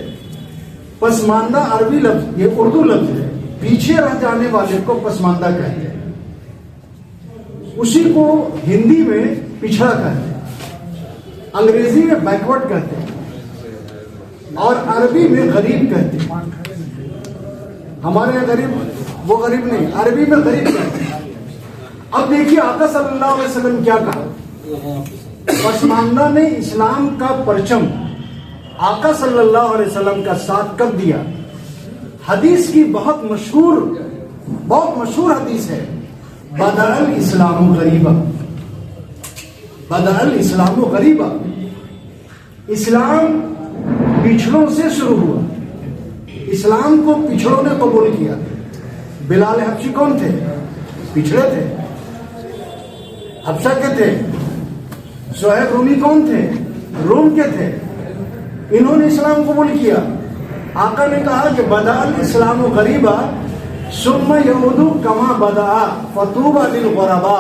पसमानदा अरबी लफ्ज, ये उर्दू लफ्ज है, पीछे रह जाने वाले को पसमानदा कहते हैं, उसी को हिंदी में पिछड़ा कहते हैं, अंग्रेजी में बैकवर्ड कहते हैं, और अरबी में गरीब कहते हैं। हमारे यहाँ गरीब, वो गरीब नहीं, अरबी में गरीब कहते हैं। अब देखिए आका सल्लल्लाहु अलैहि वसल्लम क्या कहा। पसमानदा ने इस्लाम का परचम आका सल्लल्लाहु अलैहि वसल्लम का साथ कब दिया। हदीस की बहुत मशहूर हदीस है, बदअल इस्लाम गरीबा, बदअल इस्लाम गरीबा। इस्लाम पिछड़ों से शुरू हुआ, इस्लाम को पिछड़ों ने कबूल किया। बिलाल हबशी कौन थे? पिछड़े थे, हबशा के थे। सुहैब रूमी कौन थे? रोम के थे। इन्होंने इस्लाम कबूल किया। आका ने कहा कि बदअल इस्लाम गरीबा सुम्मा यऊदु कमा बदअ फतूबा लिल गुरबा।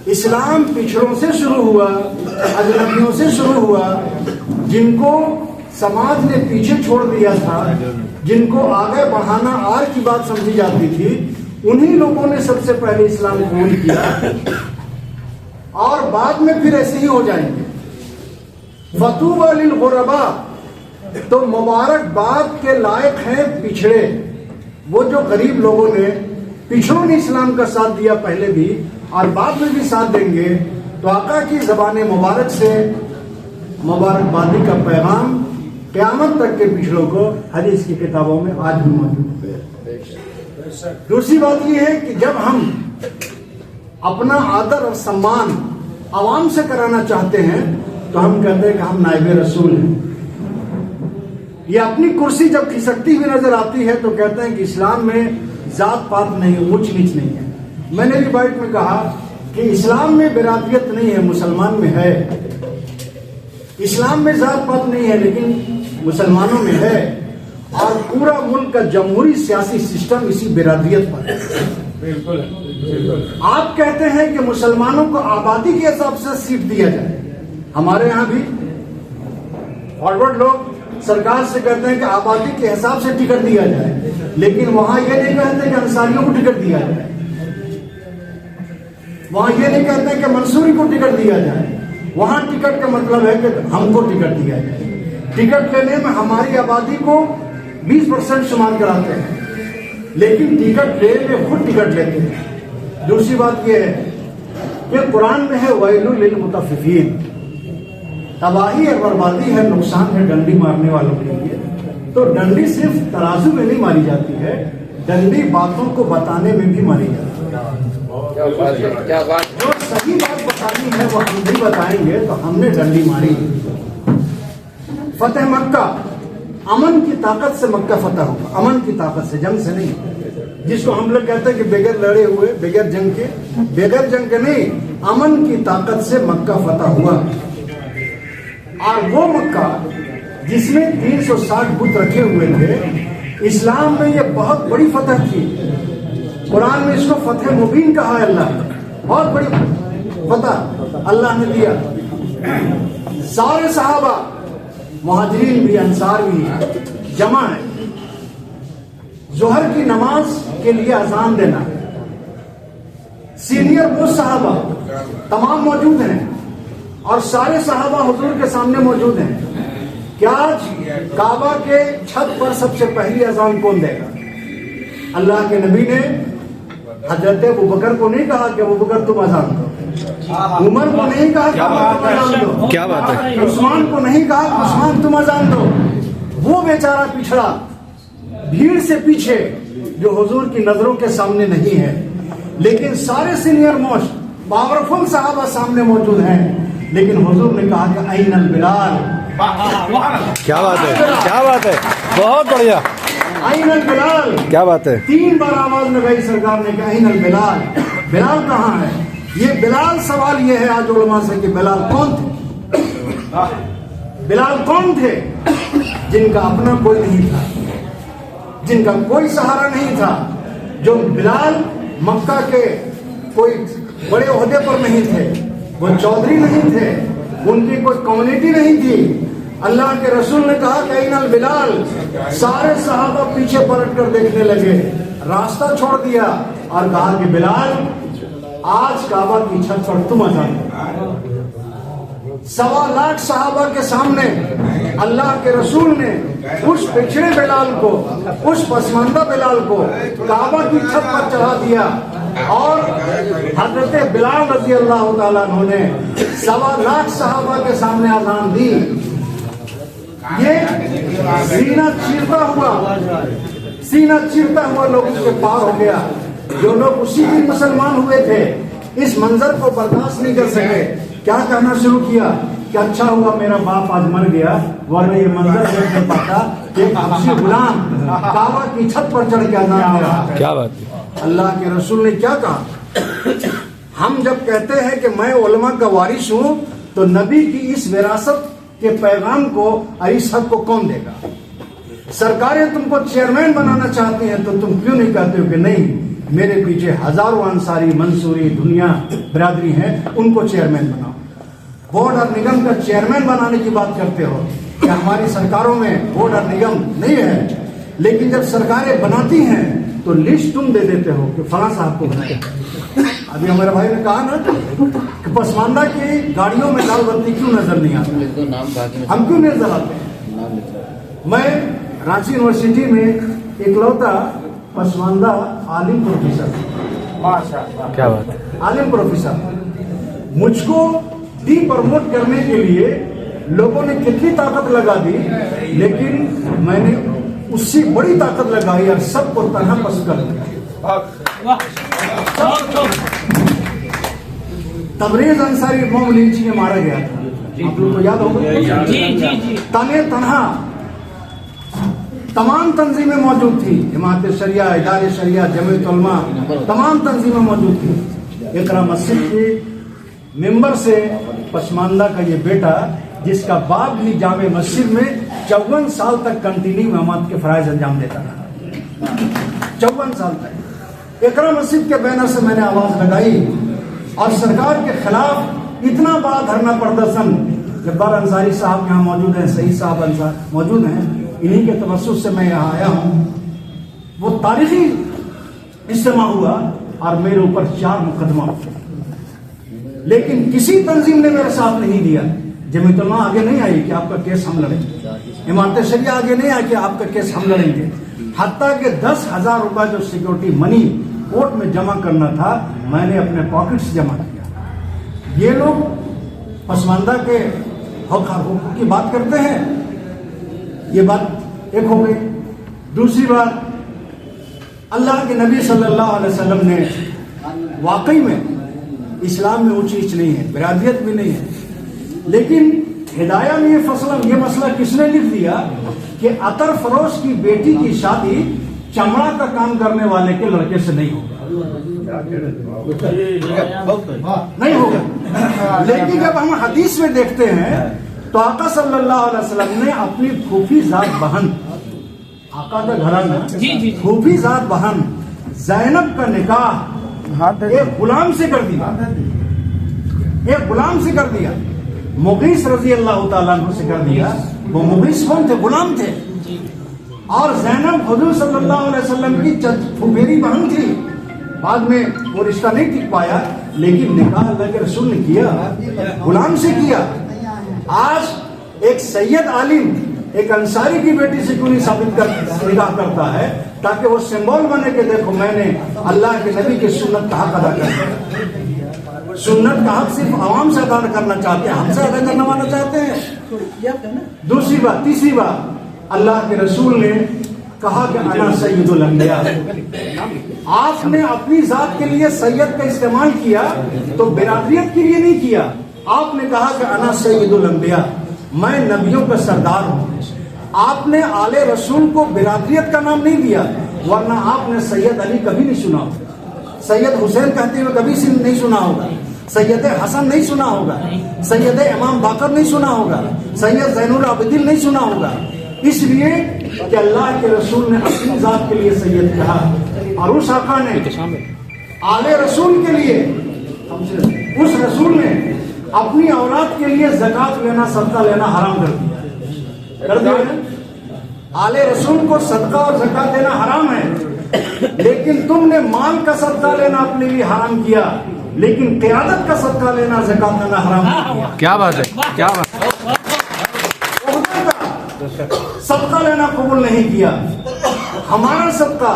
इस्लाम पिछड़ों से शुरू हुआ, अजनबियों से शुरू हुआ, जिनको समाज ने पीछे छोड़ दिया था, जिनको आगे बढ़ाना आर की बात समझी जाती थी, उन्हीं लोगों ने सबसे पहले इस्लाम कबूल किया और बाद में फिर ऐसे ही हो जाएंगे। फतूबा लिल गुरबा, तो मुबारकबाद के लायक हैं पिछड़े, वो जो गरीब लोगों ने, पिछड़ों ने इस्लाम का साथ दिया पहले भी और बाद में भी साथ देंगे। तो आका की ज़बान मुबारक से मुबारकबादी का पैगाम क़यामत तक के पिछड़ों को हदीस की किताबों में आज भी मौजूद है। दूसरी बात यह है कि जब हम अपना आदर और सम्मान आवाम से कराना चाहते हैं तो हम कहते हैं कि हम नाइबे रसूल हैं। ये अपनी कुर्सी जब खिसकती हुई नजर आती है तो कहते हैं कि इस्लाम में जात पात नहीं, ऊंच नीच नहीं है। मैंने भी बाइट में कहा कि इस्लाम में बिरादरियत नहीं है, मुसलमान में है। इस्लाम में जात पात नहीं है लेकिन मुसलमानों में है, और पूरा मुल्क का जमहूरी सियासी सिस्टम इसी बिरादरियत पर है। बिल्कुल। आप कहते हैं कि मुसलमानों को आबादी के हिसाब से सीट दिया जाए। हमारे यहाँ भी फॉरवर्ड लोग सरकार से कहते हैं कि आबादी के हिसाब से टिकट दिया जाए, लेकिन वहां ये नहीं कहते कि अंसारियों को टिकट दिया जाए, वहां ये नहीं कहते कि मंसूरी को टिकट दिया जाए। वहां टिकट का मतलब है कि हमको टिकट दिया जाए। टिकट लेने में हमारी आबादी को 20% शुमार कराते हैं, लेकिन टिकट ले में खुद टिकट लेते हैं। दूसरी बात यह है कि कुरान में है वैलुल लिल मुतफ्फिफीन, तबाही है, बर्बादी है, नुकसान है डंडी मारने वालों के लिए। तो डंडी सिर्फ तराजू में नहीं मारी जाती है, डंडी बातों को बताने में भी मारी जाती है। क्या बात, जो सही बात बतानी है वो हम भी बताएंगे, तो हमने डंडी मारी। फतेह मक्का, अमन की ताकत से मक्का फतह होगा, अमन की ताकत से, जंग से नहीं। जिसको हम लोग कहते हैं कि बगैर लड़े हुए, बगैर जंग के नहीं, अमन की ताकत से मक्का फतह हुआ। और वो मक्का जिसमें 360 बुत रखे हुए थे, इस्लाम में ये बहुत बड़ी फतह थी। कुरान में इसको फतेह मुबीन कहा है। अल्लाह बहुत बड़ी फतह अल्लाह ने दिया। सारे सहाबा, मुहाजिरीन भी, अंसार भी जमा है। जोहर की नमाज के लिए अजान देना, सीनियर मोस्ट सहाबा तमाम मौजूद हैं और सारे सहाबा हुजूर के सामने मौजूद हैं। क्या आज काबा के छत पर सबसे पहली अजान कौन देगा? अल्लाह के नबी ने हजरत अबू बकर को नहीं कहा कि अबू बकर तुम अजान दो, उमर को नहीं कहा कि तुम अजान दो, क्या बात है, उस्मान को नहीं कहा कि उस्मान तुम अजान दो। वो बेचारा पिछड़ा, भीड़ से पीछे, जो हुजूर की नजरों के सामने नहीं है, लेकिन सारे सीनियर मोस्ट पावरफुल सहाबा सामने मौजूद हैं। लेकिन हुजूर ने कहा कि ऐनल बिलाल, क्या बात है, क्या बात है, बहुत बढ़िया, ऐनल बिलाल, क्या बात है। 3 बार आवाज लगाई सरकार ने, कहा ऐनल बिलाल, बिलाल कहाँ है? ये बिलाल, सवाल ये है आज उलमा से कि बिलाल कौन थे? बिलाल कौन थे? जिनका अपना कोई नहीं था, जिनका कोई सहारा नहीं था, जो बिलाल मक्का के कोई बड़े ओहदे पर नहीं थे, वो चौधरी नहीं थे, उनकी कोई कम्युनिटी नहीं थी। अल्लाह के रसूल ने कहा कि ऐनल बिलाल, सारे सहाबा पीछे पलट कर देखने लगे, रास्ता छोड़ दिया और कहा कि बिलाल आज काबा की छत पर तुम अजान दो। 1.25 लाख सहाबा के सामने अल्लाह के रसूल ने उस पिछड़े बिलाल को, उस पसमानदा बिलाल को काबा की छत पर चढ़ा दिया और हजरत बिलाल रजी अल्लाह तआला अन्हु ने 1.25 लाख सहाबा के सामने अजान दी। ये सीना चीरता हुआ लोगों के पार हो गया। जो लोग उसी दिन मुसलमान हुए थे, इस मंजर को बर्दाश्त नहीं कर सके, क्या कहना शुरू किया कि अच्छा हुआ मेरा बाप आज मर गया, वरना ये मंजर देख नहीं पाता कि एक हबशी गुलाम काबा की छत पर चढ़ के अजान दे रहा है। क्या बात है। अल्लाह के रसूल ने क्या कहा? हम जब कहते हैं कि मैं उलमा का वारिस हूं, तो नबी की इस विरासत के पैगाम को, इस हक को कौन देगा? सरकारें तुमको चेयरमैन बनाना चाहती हैं, तो तुम क्यों नहीं कहते हो कि नहीं, मेरे पीछे हजारों अंसारी मंसूरी दुनिया बिरादरी है, उनको चेयरमैन बनाओ। बोर्ड और निगम का चेयरमैन बनाने की बात करते हो कि हमारी सरकारों में बोर्ड और निगम नहीं है, लेकिन जब सरकारें बनाती हैं तो लिस्ट तुम दे देते हो कि फलां साहब को बनाया। अभी हमारे भाई ने कहा ना कि पसमानदा की गाड़ियों में लाल बत्ती क्यों नजर नहीं आती, हम क्यों नजर आते हैं। मैं रांची यूनिवर्सिटी में इकलौता पसमानदा आलिम प्रोफेसर, माशाअल्लाह क्या बात है, आलिम प्रोफेसर। मुझको डी प्रमोट करने के लिए लोगों ने कितनी ताकत लगा दी, लेकिन मैंने उससे बड़ी ताकत लगाई और सबको तनहा पसंद कर दिया। तबरेज अंसारी मोम लिंची में मारा गया था, आप लोग को याद होगा। तने तनहा तमाम तंजीमें मौजूद थी, जमात शरिया, इदारे शरिया, जमीयत उलमा, तमाम तंजीमें मौजूद थी। इकरा मस्जिद के मेंबर से पसमानदा का ये बेटा, जिसका बाप भी जामे मस्जिद में 54 साल तक कंटिन्यू इमामत के फराइज अंजाम देता रहा, 54 साल तक। इकरा मस्जिद के बैनर से मैंने आवाज लगाई और सरकार के खिलाफ इतना बड़ा धरना प्रदर्शन। जब्बार अंसारी साहब यहाँ मौजूद हैं, सईद साहब अंसार मौजूद हैं, इन्हीं के तवस्सुस से मैं यहाँ आया हूँ। वो तारीखी इज्तिमा हुआ और मेरे ऊपर 4 मुकदमा, लेकिन किसी तंजीम ने मेरा साथ नहीं दिया। जमीयत उलमा आगे नहीं आई कि आपका केस हम लड़ेंगे, इमारत शरिया आगे नहीं आई कि आपका केस हम लड़ेंगे। हत्ता के 10,000 रुपए जो सिक्योरिटी मनी कोर्ट में जमा करना था, मैंने अपने पॉकेट से जमा किया। ये लोग पसमानदा के हक की बात करते हैं, ये बात एक हो गई। दूसरी बात, अल्लाह के नबी सल्लल्लाहु अलैहि वसल्लम ने वाकई में इस्लाम में ऊंच नीच नहीं है, बिरादरियत भी नहीं है, लेकिन हिदाया में ये मसला किसने लिख दिया कि अतर फरोश की बेटी की शादी चमड़ा का काम करने वाले के लड़के से नहीं होगा, नहीं होगा। लेकिन जब हम हदीस में देखते हैं तो आका सल्लल्लाहु अलैहि वसल्लम ने अपनी फूफी जात बहन, आका का घराना, फूफी जात बहन ज़ैनब का निकाह एक गुलाम से कर दिया, एक गुलाम से कर दिया। मुगीस रजी अल्लाह ताला अन्हु से कर दिया। वो मुगीस कौन थे? गुलाम थे। और ज़ैनब हुजूर सल्लल्लाहु अलैहि वसल्लम की फुफेरी बहन थी। बाद में वो रिश्ता नहीं टिक पाया, लेकिन निकाह अल्लाह के रसूल ने किया, गुलाम से किया। आज एक सैयद आलिम एक अंसारी की बेटी से क्यों नहीं साबित कर निकाह करता है, ताकि वो सिंबल बने के देखो मैंने अल्लाह के नबी की सुन्नत का हक अदा कर। सुन्नत का हक सिर्फ आवाम से अदा करना चाहते हैं, हमसे अदा करना चाहते हैं। दूसरी बात, तीसरी बात, अल्लाह के रसूल ने कहा कि अना सैयदुल अंबिया। आपने अपनी जात के लिए सैयद का इस्तेमाल किया तो बिरादरियत के लिए नहीं किया। आपने कहा कि अना सैयदुल अंबिया, मैं नबियों का सरदार हूँ। आपने आले रसूल को बिरादरियत का नाम नहीं दिया, वरना आपने सैयद अली कभी नहीं सुना होगा, सैयद हुसैन कहते हुए कभी नहीं सुना होगा, सैयद हसन नहीं सुना होगा, सैयद इमाम बाकर नहीं सुना होगा, सैयद ज़ैनुल आबिदीन नहीं सुना होगा। इसलिए कि अल्लाह के रसूल ने अपनी जात के लिए सैयद कहा, और उस आका ने आले रसूल के लिए, उस रसूल ने अपनी औलाद के लिए ज़कात लेना, सदका लेना हराम कर दिया। आले रसूल को सदका और ज़कात देना हराम है, लेकिन तुमने माल का सदका लेना अपने लिए हराम किया, लेकिन क़ियादत का सदका लेना, ज़कात लेना हराम किया। क्या बात है, क्या बात है। सदका लेना कबूल नहीं किया। हमारा सदका,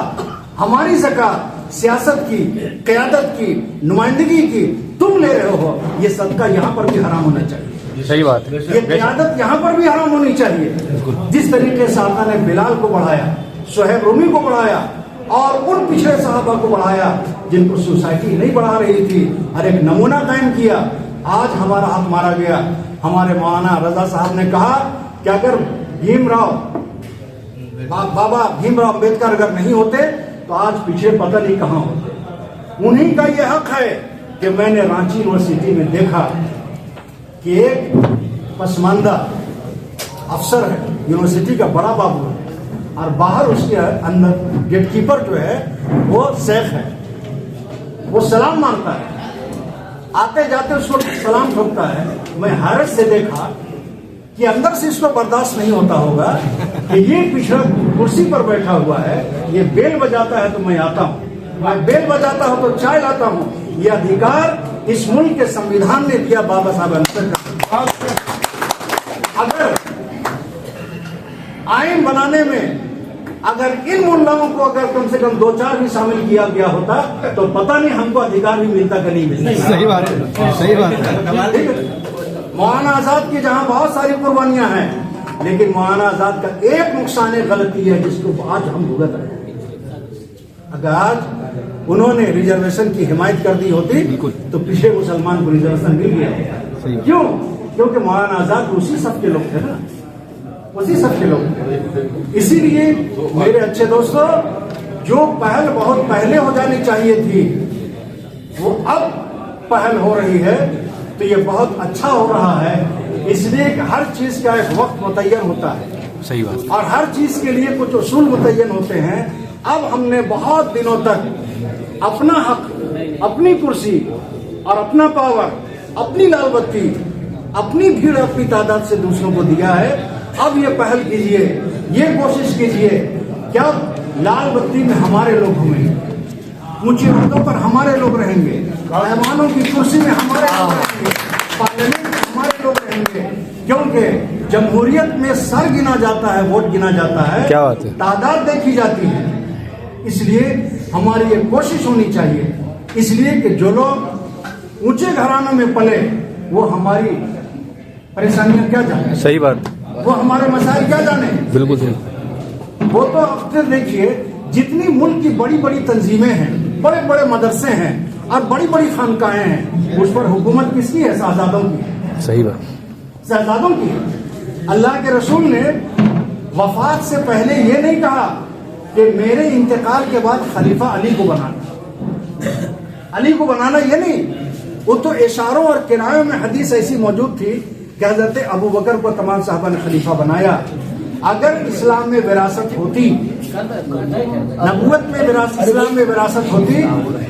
हमारी ज़कात सियासत की, क़यादत की, नुमाइंदगी की तुम ले रहे हो, ये सदका यहाँ पर भी हराम होना चाहिए। सही बात है। ये क़यादत यहाँ पर भी हराम होनी चाहिए। जिस तरीके से आका ने बिलाल को बढ़ाया, सुहैब रूमी को बढ़ाया और उन पिछले सहाबा को बढ़ाया जिनको सोसाइटी नहीं बढ़ा रही थी, और एक नमूना कायम किया। आज हमारा हक मारा गया। हमारे मौलाना रजा साहब ने कहा कि अगर बाबा भीमराव अम्बेडकर अगर नहीं होते तो आज पीछे पता नहीं कहां होते। उन्हीं का यह हक है कि मैंने रांची यूनिवर्सिटी में देखा कि एक पसमानदा अफसर है, यूनिवर्सिटी का बड़ा बाबू है, और बाहर उसके अंदर गेटकीपर जो है वो शेख है। वो सलाम मारता है, आते जाते उसको सलाम ठोकता है। मैं हैरत से देखा कि अंदर से इसको बर्दाश्त नहीं होता होगा कि ये पिछड़ा कुर्सी पर बैठा हुआ है, ये बेल बजाता है तो मैं आता हूँ, मैं बेल बजाता हूँ तो चाय लाता हूँ। ये अधिकार इस मुल्क के संविधान ने दिया बाबा साहब अम्बेडकर। अगर आईन बनाने में अगर इन मुल्लाओं को अगर कम से कम 2-4 भी शामिल किया गया होता तो पता नहीं हमको अधिकार भी मिलता कि नहीं मिलता। सही बात है, सही बात है। मौलाना आजाद की जहां बहुत सारी कुर्बानियां हैं, लेकिन मौलाना आजाद का एक नुकसान एक गलती है जिसको आज हम भुगत रहे हैं। अगर आज उन्होंने रिजर्वेशन की हिमायत कर दी होती तो पिछले मुसलमान को रिजर्वेशन मिल गया होता। क्यों? क्योंकि मौलाना आजाद उसी सब के लोग थे ना, उसी सब के लोग। इसीलिए मेरे अच्छे दोस्तों, जो पहल बहुत पहले हो जानी चाहिए थी वो अब पहल हो रही है, तो ये बहुत अच्छा हो रहा है। इसलिए कि हर चीज का एक वक्त मुतय्यन होता है, सही बात, और हर चीज के लिए कुछ उसूल मुतय्यन होते हैं। अब हमने बहुत दिनों तक अपना हक, अपनी कुर्सी और अपना पावर, अपनी लाल बत्ती, अपनी भीड़, अपनी तादाद से दूसरों को दिया है। अब ये पहल कीजिए, ये कोशिश कीजिए क्या लाल बत्ती में हमारे लोग होंगे, ऊंची ओहदों पर हमारे लोग रहेंगे, मेहमानों की कुर्सी में हमारे लोग रहेंगे, पार्लियामेंट में हमारे लोग रहेंगे। क्योंकि जमहूरियत में सर गिना जाता है, वोट गिना जाता है, क्या बात है, तादाद देखी जाती है। इसलिए हमारी ये कोशिश होनी चाहिए, इसलिए कि जो लोग ऊंचे घरानों में पले वो हमारी परेशानियां क्या जाने, सही बात, वो हमारे मसाइल क्या जाने। बिल्कुल सही। वो तो अब फिर देखिए, जितनी मुल्क की बड़ी बड़ी तंजीमें हैं, बड़े बड़े मदरसे हैं और बड़ी बड़ी खानकाहें हैं, उस पर हुकूमत किसकी है? शहजादों की। सही बात, शहजादों की। अल्लाह के रसूल ने वफात से पहले ये नहीं कहा कि मेरे इंतकाल के बाद खलीफा अली को बनाना, अली को बनाना ये नहीं। वो तो इशारों और किनारों में हदीस ऐसी मौजूद थी कि हज़रत अबू बकर को तमाम साहबा ने खलीफा बनाया। अगर इस्लाम में विरासत होती, नबूवत में विरासत, इस्लाम में विरासत होती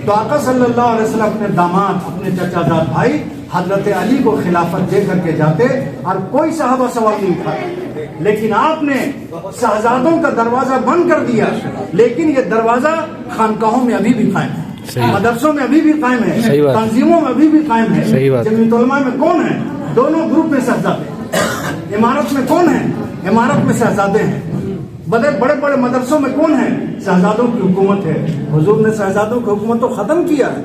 तो आका सल्लल्लाहु अलैहि वसल्लम अपने दामाद, अपने चचाजाद भाई हजरत अली को खिलाफत दे करके जाते और कोई साहबा सवाल नहीं उठाते। लेकिन आपने शहजादों का दरवाजा बंद कर दिया, लेकिन ये दरवाजा खानकाहों में अभी भी कायम है, मदरसों में अभी भी कायम है, तंजीमों में अभी भी कायम है। जमीयत उलमा में कौन है? दोनों ग्रुप में शहजादे। इमारत में कौन है? इमारत में शहजादे हैं। बड़े बड़े बड़े मदरसों में कौन है? शहजादों की हुकूमत है। हुजूर ने शहजादों की हुकूमत तो खत्म किया है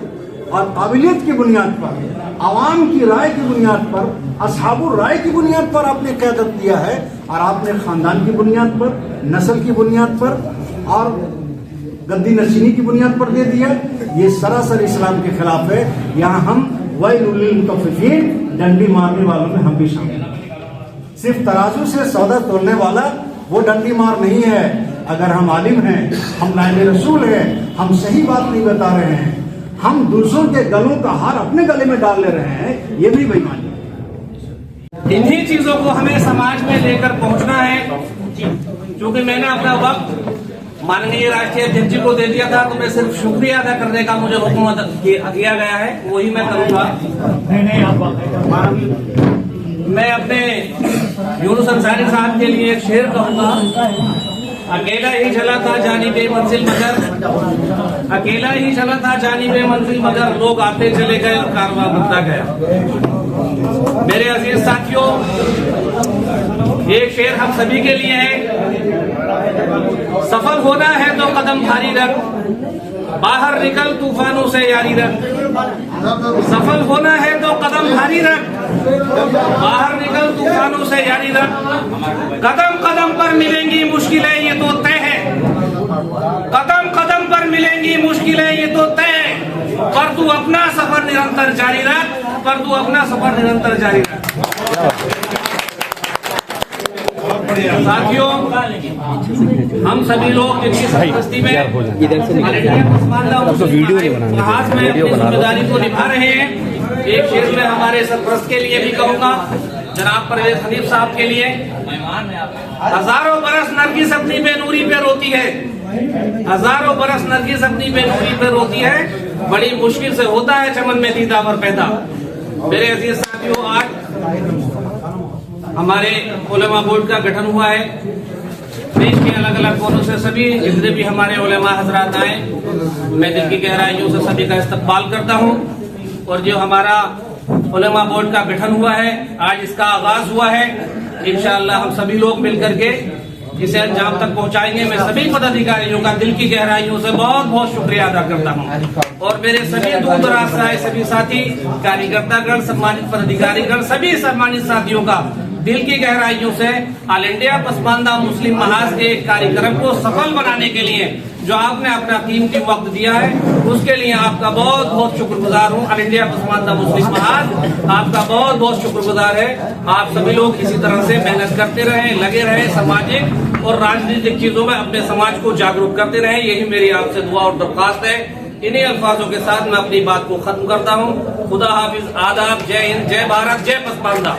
और काबिलियत की बुनियाद पर, आवाम की राय की बुनियाद पर, असहाबुर राय की बुनियाद पर आपने क़यादत दिया है, और आपने खानदान की बुनियाद पर, नस्ल की बुनियाद पर और गद्दी नशीनी की बुनियाद पर दे दिया। ये सरासर इस्लाम के खिलाफ है। यहाँ हम वैलुल मुतफ्फिफीन, डंडी मारने वालों में हम भी शामिल हैं। सिर्फ तराजू से सौदा तोलने वाला वो डंडी मार नहीं है। अगर हम आलिम हैं, हम नायब रसूल हैं, हम सही बात नहीं बता रहे हैं, हम दूसरों के गलों का हार अपने गले में डाल ले रहे हैं, ये भी बेईमानी है। इन्हीं चीजों को हमें समाज में लेकर पहुंचना है। क्योंकि मैंने अपना वक्त माननीय राष्ट्रीय अध्यक्ष जी को दे दिया था, तो मैं सिर्फ शुक्रिया अदा करने का मुझे हुक्म दिया गया है, वही मैं करूंगा। मैं अपने यूनुस अंसारी साहब के लिए एक शेर कहूंगा। अकेला ही चला था जानिबे मंजिल मगर, अकेला ही चला था जानिबे मंजिल मगर, लोग आते चले गए और कारवां बढ़ता गया। मेरे अजीज साथियों, एक शेर हम सभी के लिए है। सफल होना है तो कदम भारी रख, बाहर निकल तूफानों से यारी रख। सफल होना है तो कदम भारी रख, बाहर निकल तूफानों से यारी रख। कदम कदम पर मिलेंगी मुश्किलें, ये तो तय है। कदम कदम पर मिलेंगी मुश्किलें, ये तो तय है। पर तू अपना सफर निरंतर जारी रख, पर तू अपना सफर निरंतर जारी रख। साथियों, हम सभी लोग जिनकी सरपरस्ती में इतिहास में अपनी जिम्मेदारी को निभा रहे हैं, एक शेर में हमारे सरपरस्त के लिए भी कहूंगा, जनाब परवेज हनीफ साहब के लिए। हजारों बरस नरगिस अपनी बेनूरी पे रोती है, हजारों बरस नरगिस अपनी बेनूरी पे रोती है, बड़ी मुश्किल से होता है चमन में दीदावर पैदा। मेरे अजीज साथियों, आज हमारे उलेमा बोर्ड का गठन हुआ है। देश के अलग अलग कोनों से सभी जितने भी हमारे उलेमा हजरात आए, मैं दिल की गहराइयों से सभी का इस्तकबाल करता हूँ। और जो हमारा उलेमा बोर्ड का गठन हुआ है, आज इसका आगाज हुआ है, इंशाअल्लाह हम सभी लोग मिलकर के इसे अंजाम तक पहुंचाएंगे। मैं सभी पदाधिकारियों का दिल की गहराइयों से बहुत बहुत शुक्रिया अदा करता हूं। और मेरे सभी दूर दराज से आए सभी साथी, कार्यकर्तागण, सम्मानित पदाधिकारीगण, सभी सम्मानित साथियों का दिल की गहराइयों से ऑल इंडिया पसमानदा मुस्लिम महाज के कार्यक्रम को सफल बनाने के लिए जो आपने अपना कीमती वक्त दिया है, उसके लिए आपका बहुत बहुत शुक्रगुजार हूँ। ऑल इंडिया पसमानदा मुस्लिम महाज आपका बहुत बहुत शुक्रगुजार है। आप सभी लोग इसी तरह से मेहनत करते रहें, लगे रहें, सामाजिक और राजनीतिक चीजों में अपने समाज को जागरूक करते रहें। यही मेरी आपसे दुआ और दरख्वास्त है। इन्हीं अल्फाजों के साथ मैं अपनी बात को खत्म करता हूँ। खुदा हाफिज, आदाब, जय हिंद, जय भारत, जय पसमानदा।